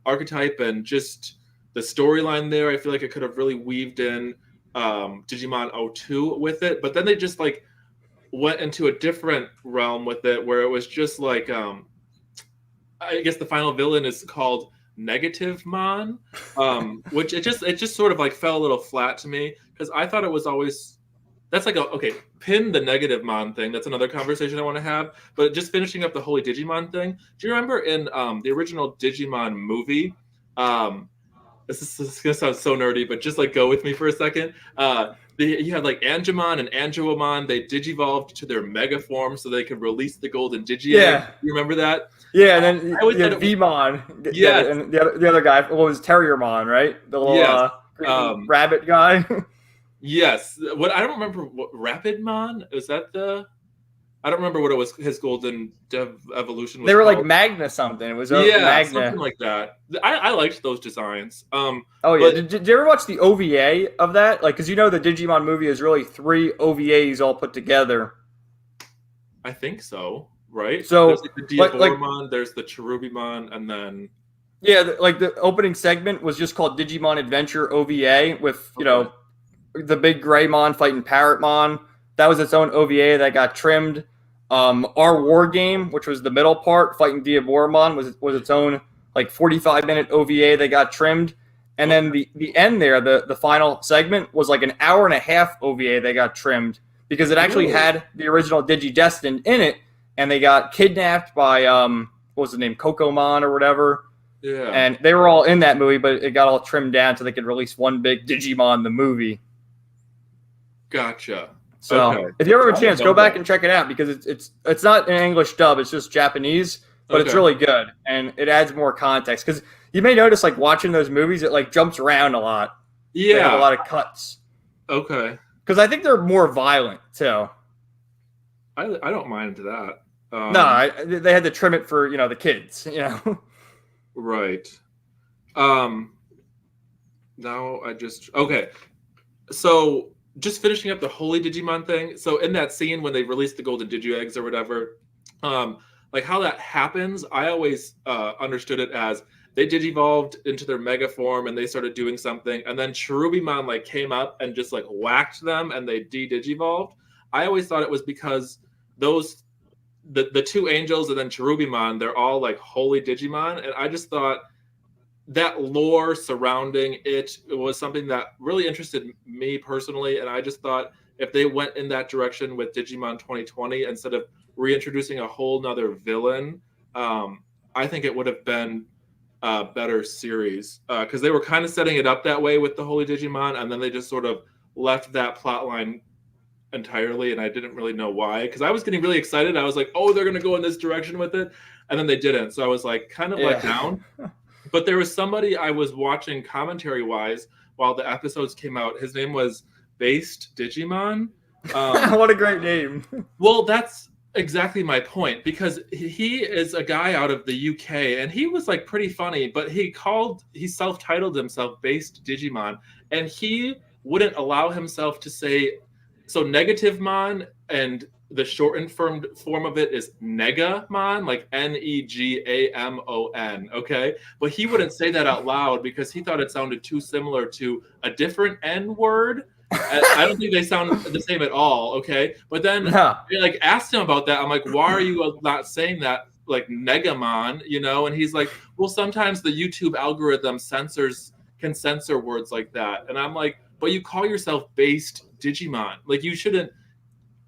archetype and just the storyline there. I feel like it could have really weaved in Digimon 02 with it, but then they just like went into a different realm with it, where it was just like I guess the final villain is called Negative Mon, which it just sort of like fell a little flat to me, because I thought it was always, that's like pin the Negative Mon thing. That's another conversation I want to have. But just finishing up the Holy Digimon thing. Do you remember in the original Digimon movie? This is gonna sound so nerdy, but just like go with me for a second. You had like Angemon and Angemon. They digivolved to their mega form so they could release the golden Digi. Yeah, you remember that? Yeah, and then you had Vmon. Yeah, and the other guy was Terriermon, right? The little rabbit guy. Yes. What I don't remember. What Rapidmon, is that the? I don't remember what it was. His golden evolution was. They were called. like Magna something. It was Magna, something like that. I liked those designs. Oh yeah. Did you ever watch the OVA of that? Like, because the Digimon movie is really 3 OVAs all put together. I think so. Right. So there's like the Diaboromon, there's the Cherubimon, and then the opening segment was just called Digimon Adventure OVA with the big Greymon fighting Parrotmon. That was its own OVA that got trimmed. Our War Game, which was the middle part, fighting Diaboromon, was its own like 45-minute OVA that got trimmed. And then the end there, the final segment, was like an hour and a half OVA that got trimmed, because it actually had the original Digidestined in it, and they got kidnapped by what was the name, Cocomon or whatever. Yeah. And they were all in that movie, but it got all trimmed down so they could release one big Digimon the movie. Gotcha. So if you ever have a chance, go back and check it out, because it's not an English dub, it's just Japanese, but it's really good, and it adds more context. Because you may notice, like watching those movies, it like jumps around a lot. Yeah, they have a lot of cuts. Okay. Because I think they're more violent too. I don't mind that. No, they had to trim it for the kids. Right. Now So just finishing up the Holy Digimon thing. So in that scene when they released the golden Digi-Eggs or whatever, like how that happens, I always understood it as they digivolved into their mega form and they started doing something, and then Cherubimon like came up and just like whacked them and they de-digivolved. I always thought it was because the 2 angels and then Cherubimon, they're all like holy Digimon, and I just thought that lore surrounding it was something that really interested me personally, and I just thought if they went in that direction with Digimon 2020 instead of reintroducing a whole nother villain, I think it would have been a better series, because they were kind of setting it up that way with the Holy Digimon, and then they just sort of left that plot line entirely, and I didn't really know why, because I was getting really excited. I was like, oh, they're going to go in this direction with it, and then they didn't, so I was like kind of let down. But there was somebody I was watching commentary-wise while the episodes came out. His name was Based Digimon. What a great name. Well, that's exactly my point, because he is a guy out of the UK and he was like pretty funny, but he self-titled himself Based Digimon, and he wouldn't allow himself to say so Negativemon, and the shortened form of it is Negamon, like Negamon, okay? But he wouldn't say that out loud because he thought it sounded too similar to a different N word. I don't think they sound the same at all, okay? But then No. I like asked him about that. I'm like, why are you not saying that like Negamon, you know? And he's like, well, sometimes the YouTube algorithm can censor words like that. And I'm like, but you call yourself Based Digimon. Like you shouldn't.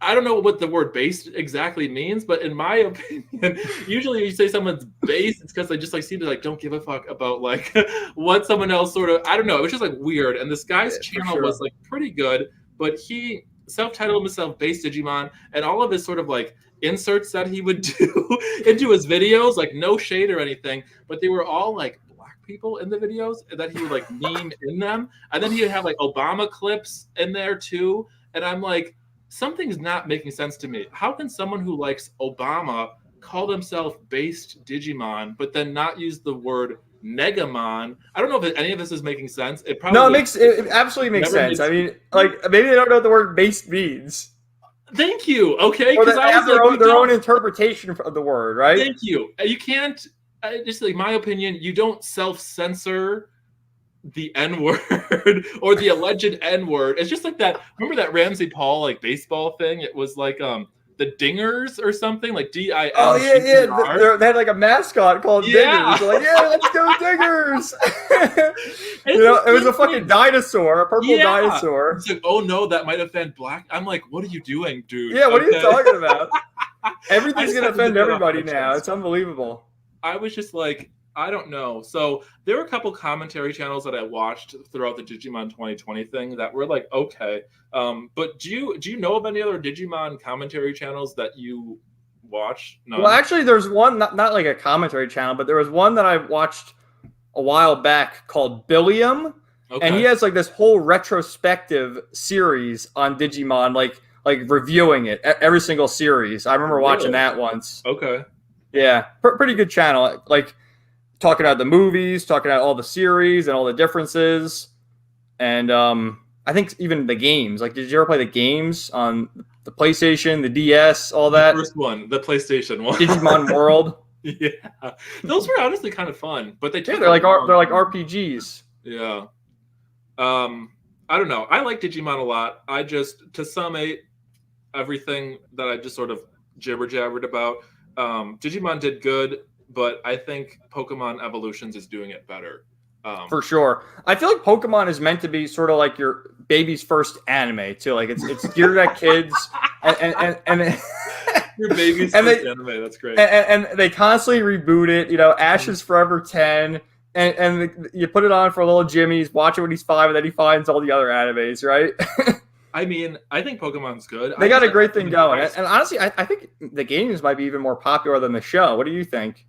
I don't know what the word based exactly means, but in my opinion, usually you say someone's based, it's because they just like seem to like don't give a fuck about like what someone else sort of, I don't know. It was just like weird. And this guy's channel was like pretty good, but he self-titled himself Based Digimon, and all of his sort of like inserts that he would do into his videos, like no shade or anything, but they were all like black people in the videos that he would like meme in them. And then he would have like Obama clips in there too. And I'm like, something's not making sense to me. How can someone who likes Obama call themselves Based Digimon, but then not use the word Negamon? I don't know if any of this is making sense. It probably it absolutely makes sense. I mean, like maybe they don't know what the word based means. Thank you. Okay, because they have their own interpretation of the word, right? Thank you. You can't. Just like my opinion, you don't self-censor the N-word or the alleged N-word. It's just like that. Remember that Ramzpaul like baseball thing? It was like the Dingers or something, like D-I-N. Oh yeah. They had like a mascot called Dingers. They're like, yeah, let's go Dingers. It was a fucking dinosaur, a purple dinosaur. It's like, oh no, that might offend black. I'm like, what are you doing, dude? Yeah, what are you talking about? Everything's gonna offend everybody now. It's unbelievable. I was just like, I don't know. So there were a couple commentary channels that I watched throughout the Digimon 2020 thing that were like, okay. But do you know of any other Digimon commentary channels that you watch? None? Well, actually, there's one, not like a commentary channel, but there was one that I watched a while back called Billiam. Okay. And he has like this whole retrospective series on Digimon, like reviewing it, every single series. I remember watching that once. Okay. Yeah, pretty good channel. Like, talking about the movies, talking about all the series and all the differences. And I think even the games. Like, did you ever play the games on the PlayStation, the DS, all that? The first one, the PlayStation one. Digimon World. Yeah. Those were honestly kind of fun, but they're like RPGs. Yeah. I don't know. I like Digimon a lot. I just, to summate everything that I just sort of jibber-jabbered about, Digimon did good, but I think Pokemon Evolutions is doing it better. For sure. I feel like Pokemon is meant to be sort of like your baby's first anime too. Like it's geared at kids and your baby's first anime. That's great. And they constantly reboot it. You know, Ash is Forever 10, and you put it on for little Jimmy's, watch it when he's 5, and then he finds all the other animes, right? I mean, I think Pokemon's good. They got a great thing going. And honestly, I think the games might be even more popular than the show. What do you think?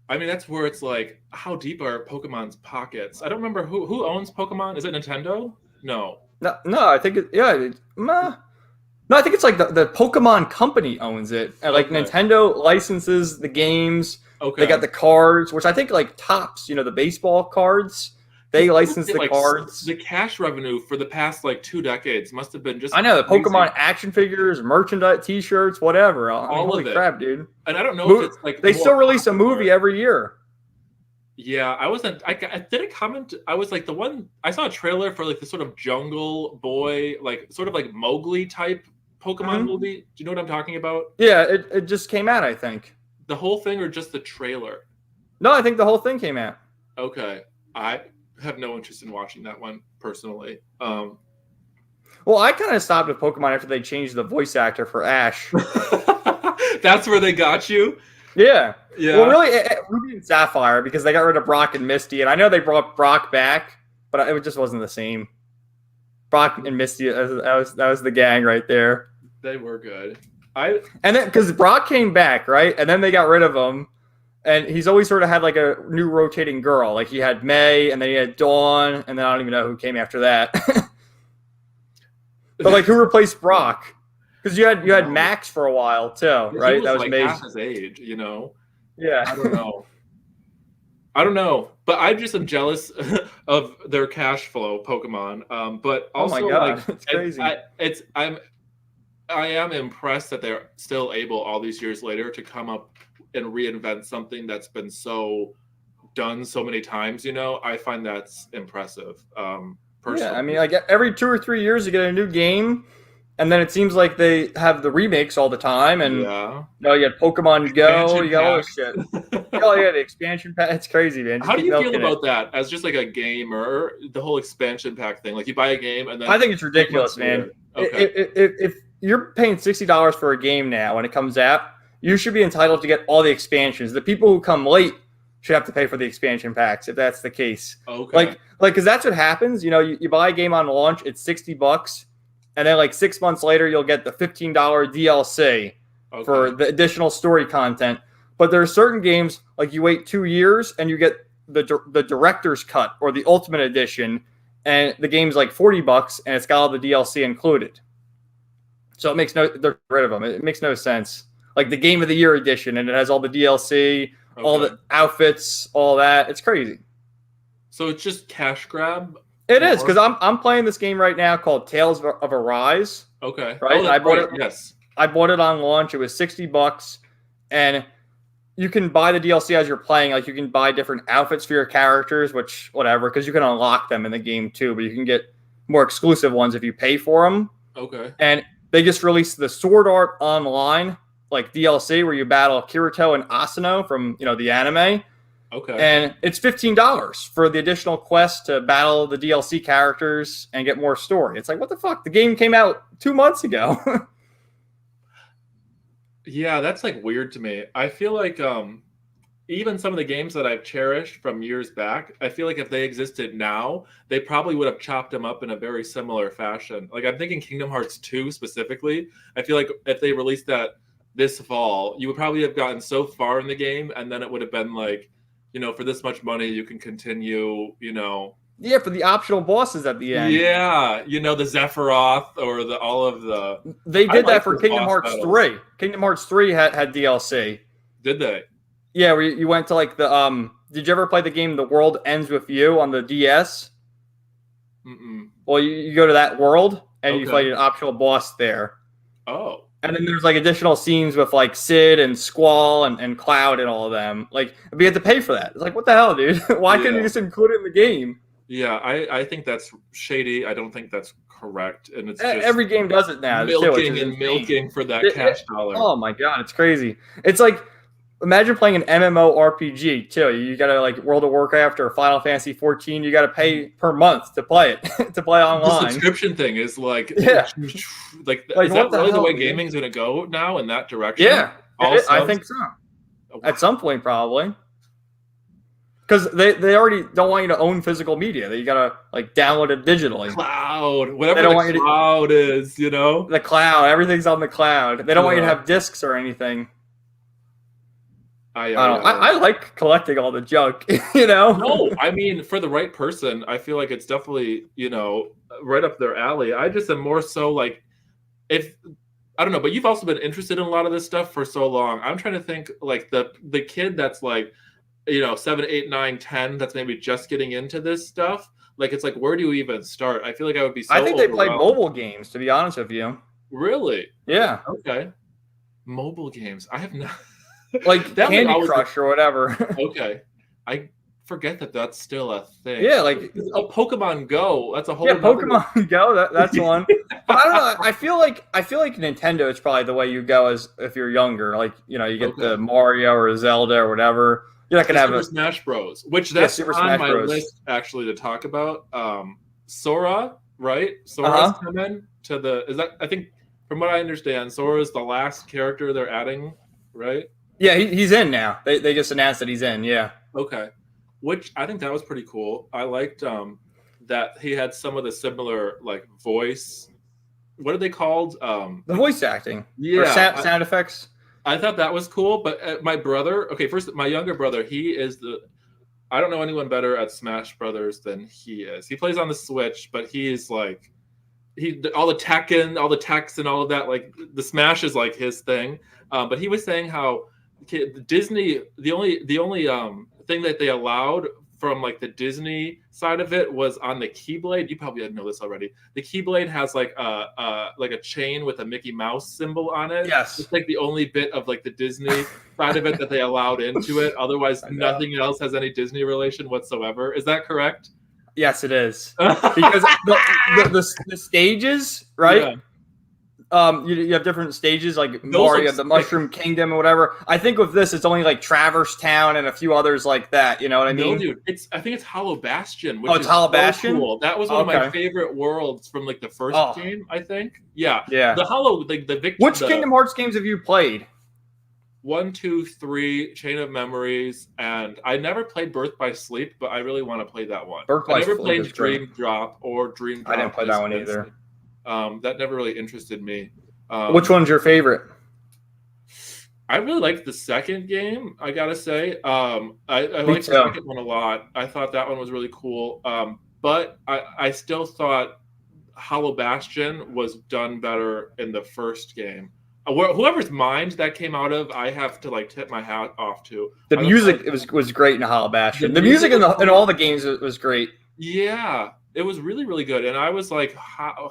I mean, that's where it's like, how deep are Pokemon's pockets? I don't remember who owns Pokemon. Is it Nintendo? No. No, I think no, I think it's like the Pokemon company owns it. And like Nintendo licenses the games. Okay. They got the cards, which I think like tops, the baseball cards. They license the cards. The cash revenue for the past 2 decades must have been just. I know the Pokemon action figures, merchandise, T-shirts, whatever. Holy crap, dude! And I don't know if it's they still release a movie every year. Yeah, I wasn't. I did a comment. I was like the one. I saw a trailer for the sort of Jungle Boy, sort of like Mowgli type Pokemon movie. Do you know what I'm talking about? Yeah, it just came out. I think the whole thing, or just the trailer. No, I think the whole thing came out. Okay, I have no interest in watching that one personally. Well, I kind of stopped with Pokemon after they changed the voice actor for Ash. That's where they got you? Yeah. Well, really, Ruby and Sapphire, because they got rid of Brock and Misty, and I know they brought Brock back, but it just wasn't the same. Brock and Misty, that was the gang right there. They were good. And then because Brock came back, right, and then they got rid of him. And he's always sort of had a new rotating girl. Like he had May, and then he had Dawn, and then I don't even know who came after that. But who replaced Brock? Because you had Max for a while too, He right? was That was like amazing. half his age, you know. Yeah. I don't know, but I just am jealous of their cash flow, Pokemon. But Oh my also, god, like, it's crazy. I am impressed that they're still able, all these years later, to come up and reinvent something that's been so done so many times. You know, I find that's impressive. Yeah, I Personally, mean, like every 2 or 3 years, you get a new game, and then it seems like they have the remakes all the time. And yeah. you had Pokemon Go, Expansion you got all this packs. shit. Oh yeah, the expansion pack. It's crazy, man. Just How do keep you feel milking it. about that as just like a gamer? The whole expansion pack thing, like you buy a game and then I think it's 3 months ridiculous, man. later. Okay. If you're paying $60 for a game now when it comes out, you should be entitled to get all the expansions. The people who come late should have to pay for the expansion packs if that's the case. Okay. Because that's what happens. You buy a game on launch, it's $60, and then like 6 months later, you'll get the $15 DLC for the additional story content. But there are certain games like you wait 2 years and you get the director's cut or the ultimate edition, and the game's like $40 and it's got all the DLC included. So they're rid of them. It makes no sense. Like the Game of the Year edition, and it has all the DLC, all the outfits, all that. It's crazy. So it's just cash grab. It is, because I'm playing this game right now called Tales of Arise. Okay. Right. Oh, I bought it. Yes. I bought it on launch. It was $60, and you can buy the DLC as you're playing. Like you can buy different outfits for your characters, which whatever, because you can unlock them in the game too. But you can get more exclusive ones if you pay for them. Okay. And they just released the Sword Art Online like DLC where you battle Kirito and Asano from the anime. Okay. And it's $15 for the additional quest to battle the DLC characters and get more story. It's like, what the fuck? The game came out 2 months ago. Yeah, that's like weird to me. I feel like even some of the games that I've cherished from years back, I feel like if they existed now, they probably would have chopped them up in a very similar fashion. Like I'm thinking Kingdom Hearts 2 specifically. I feel like if they released that this fall, you would probably have gotten so far in the game, and then it would have been like, for this much money, you can continue, Yeah, for the optional bosses at the end. Yeah, the Sephiroth or all of the. They did that for Kingdom Hearts 3. Kingdom Hearts 3 had DLC. Did they? Yeah, where you went to like the Did you ever play the game The World Ends With You on the DS? Mm-mm. Well, you go to that world and you fight an optional boss there. Oh. And then there's like additional scenes with like Sid and Squall and Cloud and all of them. Like, but you have to pay for that. It's like, what the hell, dude? Why couldn't you just include it in the game? Yeah, I think that's shady. I don't think that's correct. And it's just every game does it now. Milking for that cash dollar. Oh my god, it's crazy. It's like, imagine playing an MMORPG too. You gotta like World of Warcraft or Final Fantasy 14. You gotta pay per month to play it, to play online. The subscription thing is like, is that really the way gaming's gonna go now in that direction? Yeah, I think so. At some point, probably. Because they already don't want you to own physical media. You gotta like download it digitally. Cloud, whatever the cloud is, The cloud, everything's on the cloud. They don't want you to have discs or anything. I like collecting all the junk, No, I mean, for the right person, I feel like it's definitely, right up their alley. I just am more so like, I don't know, but you've also been interested in a lot of this stuff for so long. I'm trying to think like the kid that's like, 7, 8, 9, 10, that's maybe just getting into this stuff. Like, it's like, where do you even start? I feel like I would be so I think they play mobile games, to be honest with you. Really? Yeah. Okay. Mobile games. I have not. Like Candy Crush or whatever. Okay. I forget that that's still a thing. Yeah, like Pokemon Go. That's a whole. Yeah, Pokemon Go. That's one. But I don't know. I feel like Nintendo is probably the way you go as if you're younger. Like you get the Mario or Zelda or whatever. You're not gonna have Super Smash Bros. Which that's on my list actually to talk about. Sora, right? Sora's coming to the. Is that? I think from what I understand, Sora is the last character they're adding, right? Yeah, he's in now. They just announced that he's in. Yeah. Okay. Which I think that was pretty cool. I liked that he had some of the similar like voice. What are they called? The voice acting. Yeah. Or sound effects. I thought that was cool, but my brother. Okay, first my younger brother. He is I don't know anyone better at Smash Brothers than he is. He plays on the Switch, but he is like all the Tekken, all the Tex, and all of that. Like the Smash is like his thing. But he was saying how Disney, the only thing that they allowed from like the Disney side of it was on the Keyblade. You probably know this already. The Keyblade has like a chain with a Mickey Mouse symbol on it. Yes. It's like the only bit of like the Disney side of it that they allowed into it. Otherwise, nothing else has any Disney relation whatsoever. Is that correct? Yes, it is. Because the stages, right? Yeah. You have different stages like Mario, the Mushroom Kingdom, or whatever. I think with this, it's only like Traverse Town and a few others like that. You know what I mean? No, dude. I think it's Hollow Bastion. Which it's Hollow Bastion. So cool. That was one of my favorite worlds from like the first game. I think. Yeah. The Hollow, like the Victory. Which Kingdom Hearts games have you played? 1, 2, 3, Chain of Memories, and I never played Birth by Sleep, but I really want to play that one. I never played Dream Drop or Dream Drop. I didn't play that one either. That never really interested me. Which one's your favorite? I really liked the second game, I gotta say. I liked the second one a lot. I thought that one was really cool. But I still thought Hollow Bastion was done better in the first game. Whoever's mind that came out of, I have to like tip my hat off to. The music was great in Hollow Bastion. The music in all the games was great. Yeah, it was really, really good. And I was like,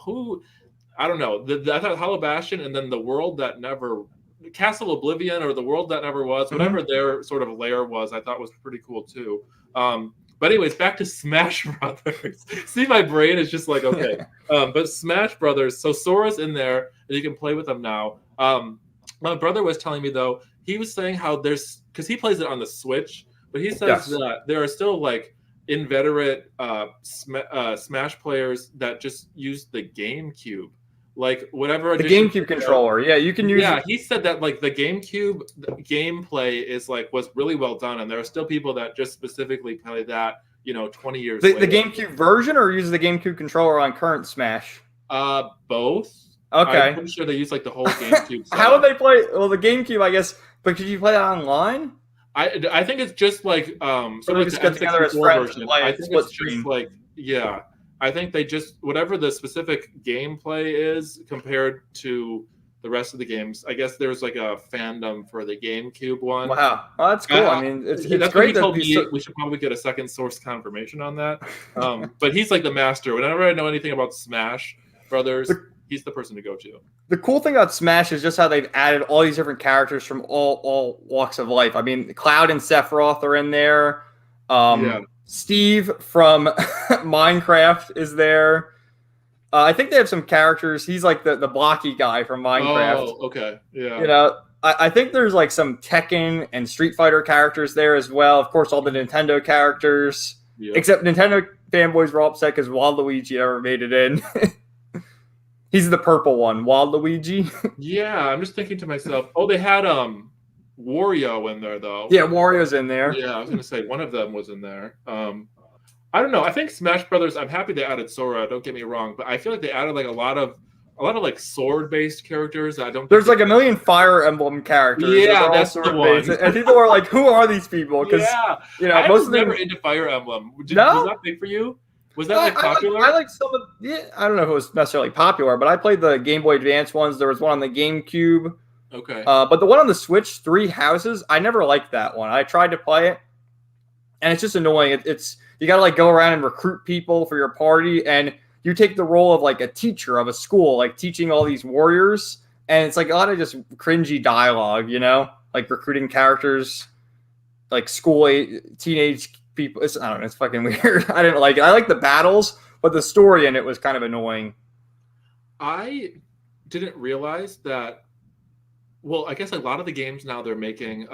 who? I don't know. I thought Hollow Bastion and then the World That Never, Castle Oblivion or the World That Never Was, whatever their sort of lair was, I thought was pretty cool too. But anyways, back to Smash Brothers. See, my brain is just like, okay. But Smash Brothers, so Sora's in there, and you can play with them now. My brother was telling me, though, he was saying how because he plays it on the Switch, but he says that there are still, like, inveterate Smash players that just use the GameCube. Like, whatever. The GameCube controller. Yeah, you can use it. He said that, like, the GameCube gameplay was really well done, and there are still people that just specifically play that, 20 years later. The GameCube version, or use the GameCube controller on current Smash? Both. Okay. I'm pretty sure they use, like, the whole GameCube How would they play? Well, the GameCube, I guess, but could you play that online? I think it's just, like, sort of like just get together as friends version. and play I think it's just, like, yeah. I think they just, whatever the specific gameplay is compared to the rest of the games, I guess there's like a fandom for the GameCube one. Wow. Oh, that's cool. I mean, it's that's great that we should probably get a second source confirmation on that. But he's like the master. Whenever I know anything about Smash Brothers, he's the person to go to. The cool thing about Smash is just how they've added all these different characters from all walks of life. I mean, Cloud and Sephiroth are in there. Steve from Minecraft is there. I think they have some characters. He's like the blocky guy from Minecraft. Oh, okay. Yeah. I think there's like some Tekken and Street Fighter characters there as well. Of course, all the Nintendo characters. Yep. Except Nintendo fanboys were upset because Waluigi never made it in. He's the purple one, Waluigi. Yeah, I'm just thinking to myself, they had Wario in there, though. Yeah, Wario's in there. Yeah, I was going to say one of them was in there. I don't know. I think Smash Brothers, I'm happy they added Sora, don't get me wrong, but I feel like they added like a lot of like sword-based characters. There's like a million Fire Emblem characters. Yeah, that's the one. And people are like, who are these people? Because I was never into Fire Emblem. Was that big for you? Was that popular? I like some of. Yeah, I don't know if it was necessarily popular, but I played the Game Boy Advance ones. There was one on the GameCube. Okay. But the one on the Switch, Three Houses, I never liked that one. I tried to play it, and it's just annoying. It's you got to like go around and recruit people for your party, and you take the role of like a teacher of a school, like teaching all these warriors, and it's like a lot of just cringy dialogue, like recruiting characters, like teenage people. I don't know. It's fucking weird. I didn't like it. I like the battles, but the story in it was kind of annoying. I didn't realize that. Well, I guess a lot of the games now they're making,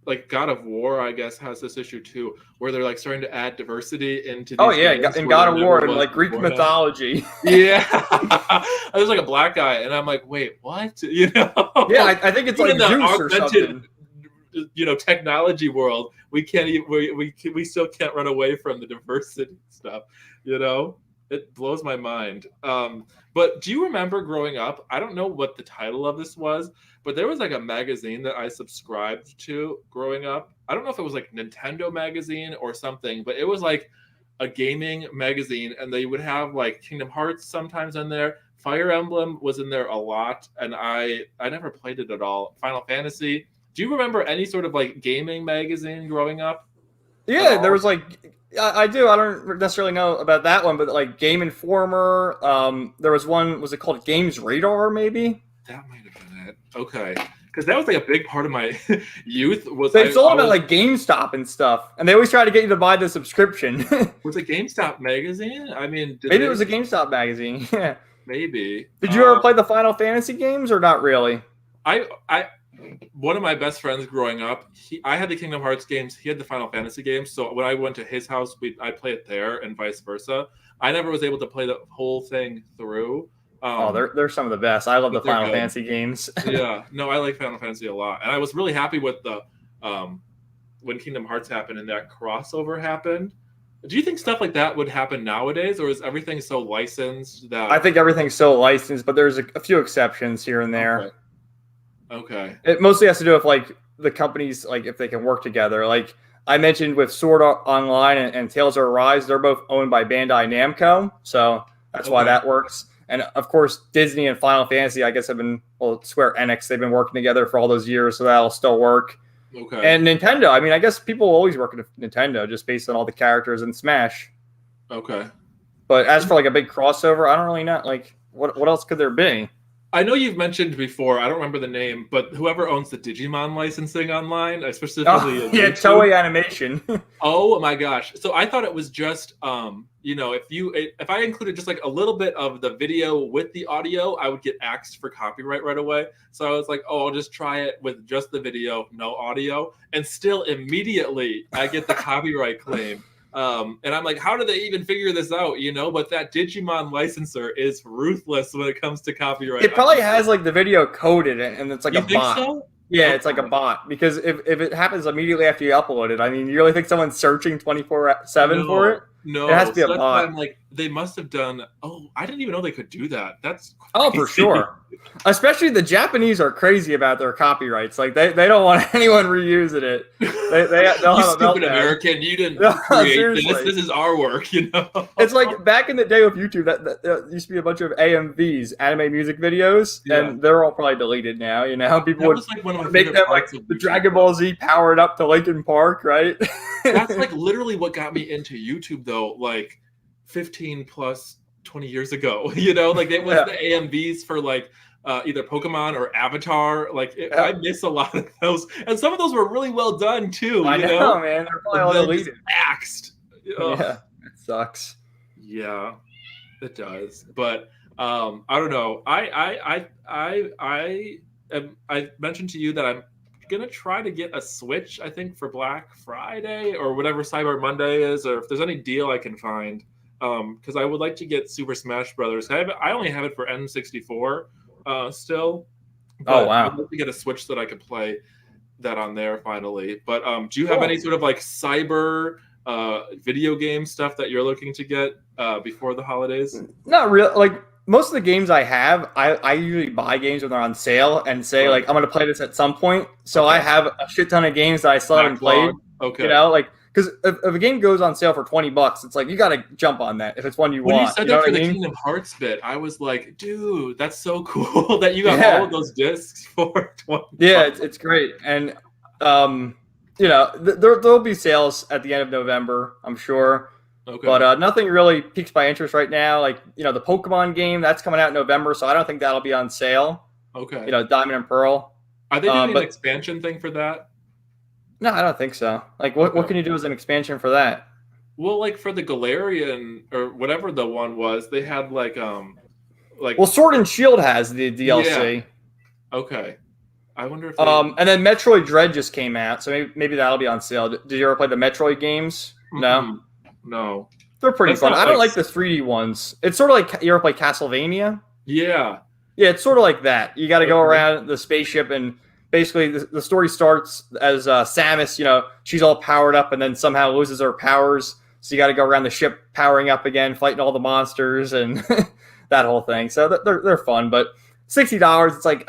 like God of War, I guess, has this issue too, where they're like starting to add diversity into. These games in God of War and like Greek mythology. Yeah, I was like a black guy, and I'm like, wait, what? Yeah, I think it's like in the Zeus or something. Technology world, we still can't run away from the diversity stuff. It blows my mind. But do you remember growing up? I don't know what the title of this was, but there was like a magazine that I subscribed to growing up. I don't know if it was like Nintendo magazine or something, but it was like a gaming magazine, and they would have like Kingdom Hearts sometimes in there, Fire Emblem was in there a lot, and I never played it at all. Final Fantasy. Do you remember any sort of like gaming magazine growing up? Yeah, there was like I do. I don't necessarily know about that one, but like Game Informer. There was one. Was it called Games Radar? Maybe That might have been it. Okay, because that was like a big part of my youth. It's all about like GameStop and stuff, and they always try to get you to buy the subscription. Was it GameStop magazine? I mean, maybe it was a GameStop magazine. Yeah, maybe. Did you ever play the Final Fantasy games or not really? One of my best friends growing up, I had the Kingdom Hearts games, he had the Final Fantasy games. So when I went to his house, I'd play it there and vice versa. I never was able to play the whole thing through. They're some of the best. I love the Final good. Fantasy games. Yeah, no, I like Final Fantasy a lot. And I was really happy with the when Kingdom Hearts happened and that crossover happened. Do you think stuff like that would happen nowadays, or is everything so licensed that... I think everything's so licensed, but there's a few exceptions here and there. Okay. It mostly has to do with like the companies, like if they can work together. Like I mentioned with Sword Art Online and Tales of Arise, they're both owned by Bandai Namco, so that's why that works. And of course, Disney and Final Fantasy, I guess, have been Square Enix. They've been working together for all those years, so that'll still work. Okay. And Nintendo, I mean, I guess people will always work at Nintendo just based on all the characters in Smash. Okay. But as for like a big crossover, I don't really know. Like, what else could there be? I know you've mentioned before, I don't remember the name, but whoever owns the Digimon licensing online, specifically Toei Animation. Oh my gosh. So I thought it was just if I included just like a little bit of the video with the audio, I would get axed for copyright right away. So I was like, I'll just try it with just the video, no audio, and still immediately I get the copyright claim. And I'm like, how do they even figure this out? But that Digimon licensor is ruthless when it comes to copyright. It probably has like the video coded and it's like a bot. So? Yeah, it's like a bot, because if it happens immediately after you upload it, I mean, you really think someone's searching 24/7 for it? No, it has to be a bot. I'm like, they must have done. Oh, I didn't even know they could do that. That's crazy. Oh, for sure. Especially the Japanese are crazy about their copyrights. Like they don't want anyone reusing it. They'll you have stupid American, you didn't create this. This is our work, It's like back in the day with YouTube, that used to be a bunch of AMVs, anime music videos, and they're all probably deleted now. People would like one of my make them like the Dragon Ball Z powered up to Linkin Park, right? That's like literally what got me into YouTube, though. Like 15 plus 20 years ago, like it was the AMVs for like either Pokemon or Avatar. Like I miss a lot of those, and some of those were really well done too. I know, man. They're probably all deleted. Axed. Yeah, it sucks. Yeah, it does. But I don't know. I mentioned to you that I'm gonna try to get a Switch, I think, for Black Friday or whatever Cyber Monday is, or if there's any deal I can find, because I would like to get Super Smash Brothers. I only have it for N64 still. Oh wow! I'd like to get a Switch so that I could play that on there finally. But do you have any sort of like cyber video game stuff that you're looking to get before the holidays? Not real. Like most of the games I have, I usually buy games when they're on sale and say like I'm going to play this at some point. So I have a shit ton of games that I still haven't played. Okay. Because if a game goes on sale for $20, it's like you got to jump on that if it's one you want. When you said that for the Kingdom Hearts bit, I was like, dude, that's so cool that you got all of those discs for $20. Yeah, it's great. And there'll be sales at the end of November, I'm sure. Okay. But nothing really piques my interest right now. Like, the Pokemon game, that's coming out in November, so I don't think that'll be on sale. Okay. Diamond and Pearl. Are they doing an expansion thing for that? No, I don't think so. Like, what can you do as an expansion for that? Well, like for the Galarian or whatever the one was, they had like. Well, Sword and Shield has the DLC. Yeah. Okay. I wonder if. And then Metroid Dread just came out, so maybe that'll be on sale. Did you ever play the Metroid games? Mm-hmm. No. They're pretty fun. I don't like the 3D ones. It's sort of like, you ever play Castlevania? Yeah. Yeah, it's sort of like that. You got to go around the spaceship, and basically the story starts as Samus, she's all powered up and then somehow loses her powers. So you got to go around the ship powering up again, fighting all the monsters and that whole thing. So they're fun, but $60, it's like,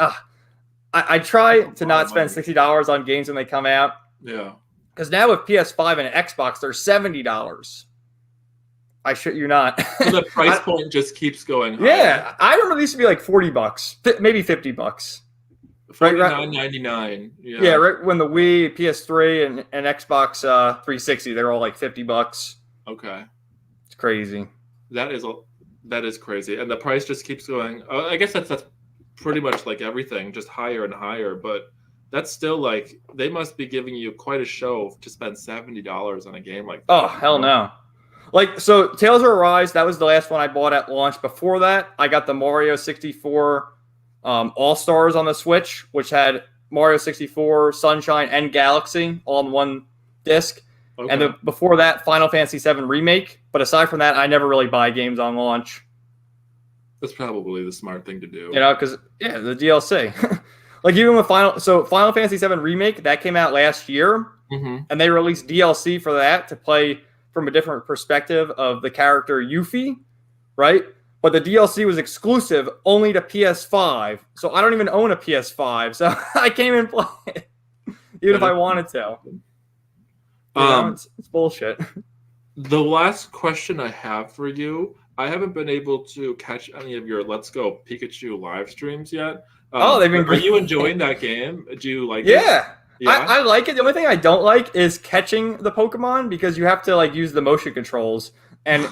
I try to not spend $60 on games when they come out. Yeah. Because now with PS5 and Xbox, they're $70. I shit you not. So the price point just keeps going higher. Yeah, I remember these used to be like $40, maybe $50. $49.99. Yeah, right when the Wii, PS3, and Xbox 360, they're all like $50. Okay, it's crazy. That is crazy, and the price just keeps going. I guess that's pretty much like everything, just higher and higher. But that's still like they must be giving you quite a show to spend $70 on a game like that. Oh hell no! Like so, Tales of Arise, that was the last one I bought at launch. Before that, I got the Mario 64 All Stars on the Switch, which had Mario 64, Sunshine, and Galaxy all in one disc. Okay. And before that, Final Fantasy VII Remake. But aside from that, I never really buy games on launch. That's probably the smart thing to do. You know, because, yeah, the DLC. Like, even with Final Fantasy VII Remake, that came out last year. Mm-hmm. And they released DLC for that to play from a different perspective of the character Yuffie, right? But the DLC was exclusive only to PS5. So I don't even own a PS5. So I can't even play it, even if I wanted to. It's bullshit. The last question I have for you, I haven't been able to catch any of your Let's Go Pikachu live streams yet. They've been great. Are you enjoying that game? Do you like it? Yeah. I like it. The only thing I don't like is catching the Pokemon because you have to like use the motion controls and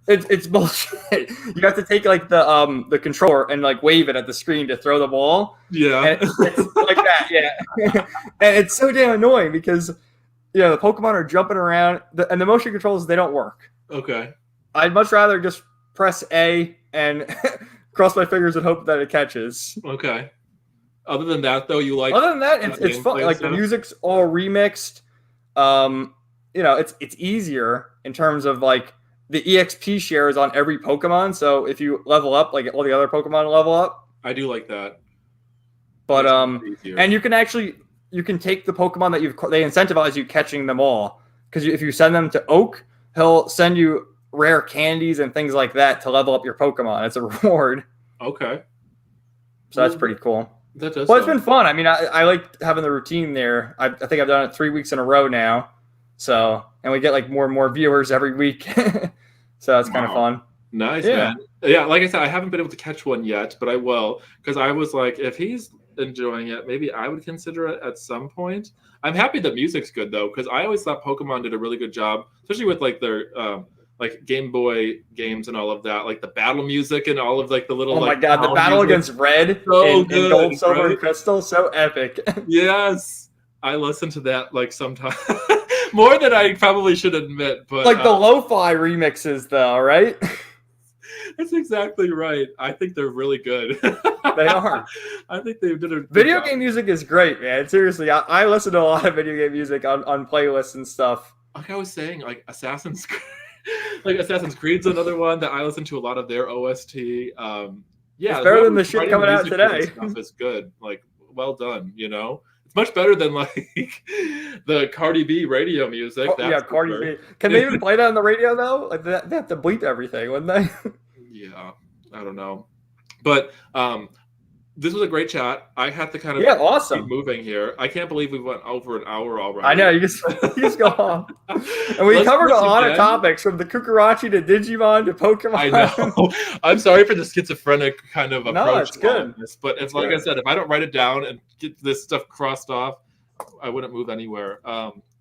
it's bullshit. You have to take like the controller and like wave it at the screen to throw the ball. Yeah. And it's like that, yeah. And it's so damn annoying because the Pokemon are jumping around and the motion controls, they don't work. Okay. I'd much rather just press A and cross my fingers and hope that it catches. Okay. Other than that, though, you like. Other than that, it's fun. Like the music's all remixed. It's easier in terms of like the EXP shares on every Pokemon. So if you level up, like all the other Pokemon level up. I do like that. But and you can take the Pokemon that they incentivize you catching them all because if you send them to Oak, he'll send you rare candies and things like that to level up your Pokemon. It's a reward. Okay. So that's pretty cool. That does. Well, it's been fun. I mean, I like having the routine there. I think I've done it 3 weeks in a row now. So, and we get like more and more viewers every week. So that's kind of fun. Nice, man. Yeah, like I said, I haven't been able to catch one yet, but I will because I was like, if he's enjoying it, maybe I would consider it at some point. I'm happy the music's good though, because I always thought Pokemon did a really good job, especially with like their like Game Boy games and all of that, like the battle music and all of like the little. Oh my god, the battle against Red and Gold, Silver, and Crystal, so epic. Yes, I listen to that like sometimes more than I probably should admit, but like the lo-fi remixes, though, right? That's exactly right. I think they're really good. They are. I think they did a video game music is great, man. Seriously, I listen to a lot of video game music on playlists and stuff. Like I was saying, like Assassin's Creed's another one that I listen to a lot of their OST. Yeah, it's better than the shit coming out today. Stuff is good. Like, well done. It's much better than like the Cardi B radio music. Cardi B. Can they even play that on the radio though? Like they have to bleep everything, wouldn't they? Yeah, I don't know, but this was a great chat. I have to kind of keep moving here. I can't believe we went over an hour already. I know, you just go on. And we covered a lot of topics from the Kukurachi to Digimon to Pokemon. I know. I'm sorry for the schizophrenic kind of approach. No, it's good. But it's like I said, if I don't write it down and get this stuff crossed off, I wouldn't move anywhere.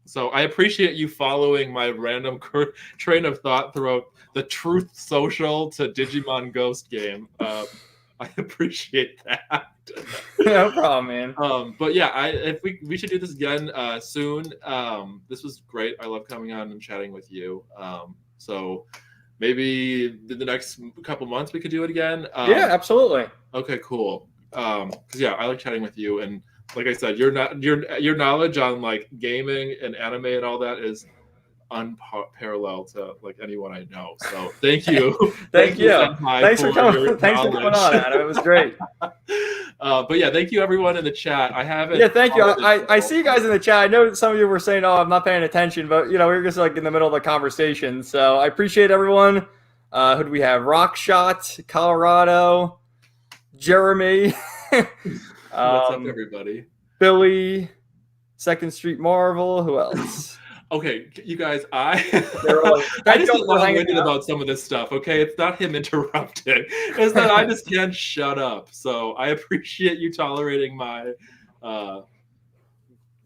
So I appreciate you following my random train of thought throughout the Truth Social to Digimon Ghost game. I appreciate that. No problem, man. But yeah, if we should do this again soon. This was great. I love coming on and chatting with you. So maybe the next couple months we could do it again. Yeah, absolutely. Okay, cool. Because I like chatting with you, and like I said, your knowledge on like gaming and anime and all that is unparalleled to like anyone I know. So thank you. Thank you. Thanks for coming. Thanks for coming on, Adam. It was great. But yeah, thank you everyone in the chat. I haven't. Yeah, thank you. I see you guys in the chat. I know some of you were saying, "Oh, I'm not paying attention," but we were just like in the middle of the conversation. So I appreciate everyone. Who do we have? Rockshot, Colorado, Jeremy. What's up, everybody? Billy, Second Street Marvel. Who else? Okay, you guys, I Thank just y'all get for hanging long-winded out. about some of this stuff. Okay, it's not him interrupting; it's that I just can't shut up. So I appreciate you tolerating my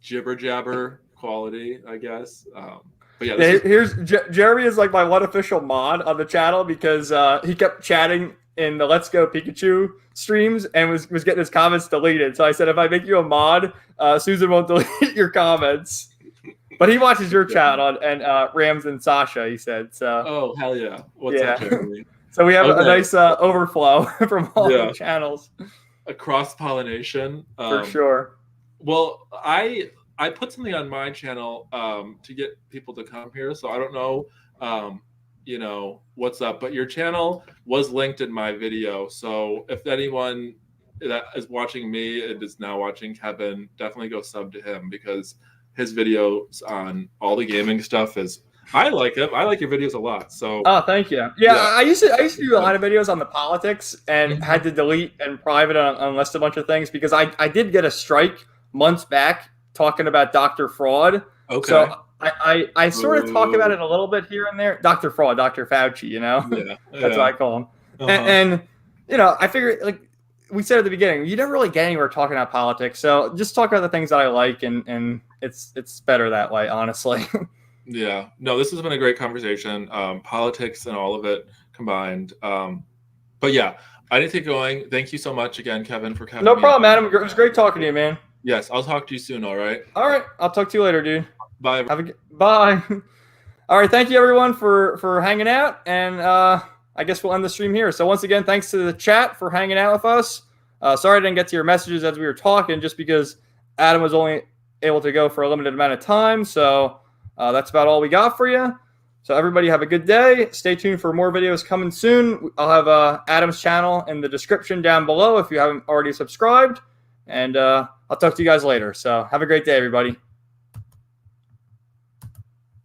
jibber jabber quality, I guess. But yeah, this is Jeremy is like my one official mod on the channel because he kept chatting in the Let's Go Pikachu streams and was getting his comments deleted. So I said, if I make you a mod, Susan won't delete your comments. But he watches your channel and Rams and Sasha. He said so. Oh hell yeah! What's up, Jeremy? So we have a Okay. nice overflow from all Yeah. the channels. A cross pollination For sure. Well, I put something on my channel to get people to come here, so I don't know you know what's up, but your channel was linked in my video. So if anyone that is watching me and is now watching Kevin, definitely go sub to him because his videos on all the gaming stuff is I like it. I like your videos a lot. So thank you. Yeah, I used to do a lot of videos on the politics and had to delete and private unlist a bunch of things because I did get a strike months back talking about Dr. Fraud. Okay. So I sort of talk about it a little bit here and there. Dr. Fraud, Dr. Fauci, you know? Yeah. That's what I call him. And you know, I figure like we said at the beginning, you never really get anywhere talking about politics. So just talk about the things that I like and it's better that way, honestly. Yeah. No, this has been a great conversation. Politics and all of it combined. But yeah, I need to get going. Thank you so much again, Kevin, for coming. No problem, Adam. It was great talking to you, man. Yes, I'll talk to you soon, all right? All right. I'll talk to you later, dude. Bye. Bye. All right. Thank you, everyone, for hanging out. And I guess we'll end the stream here. So once again, thanks to the chat for hanging out with us. Sorry I didn't get to your messages as we were talking just because Adam was only able to go for a limited amount of time. So that's about all we got for you. So everybody have a good day. Stay tuned for more videos coming soon. I'll have Adam's channel in the description down below if you haven't already subscribed. And I'll talk to you guys later. So have a great day, everybody.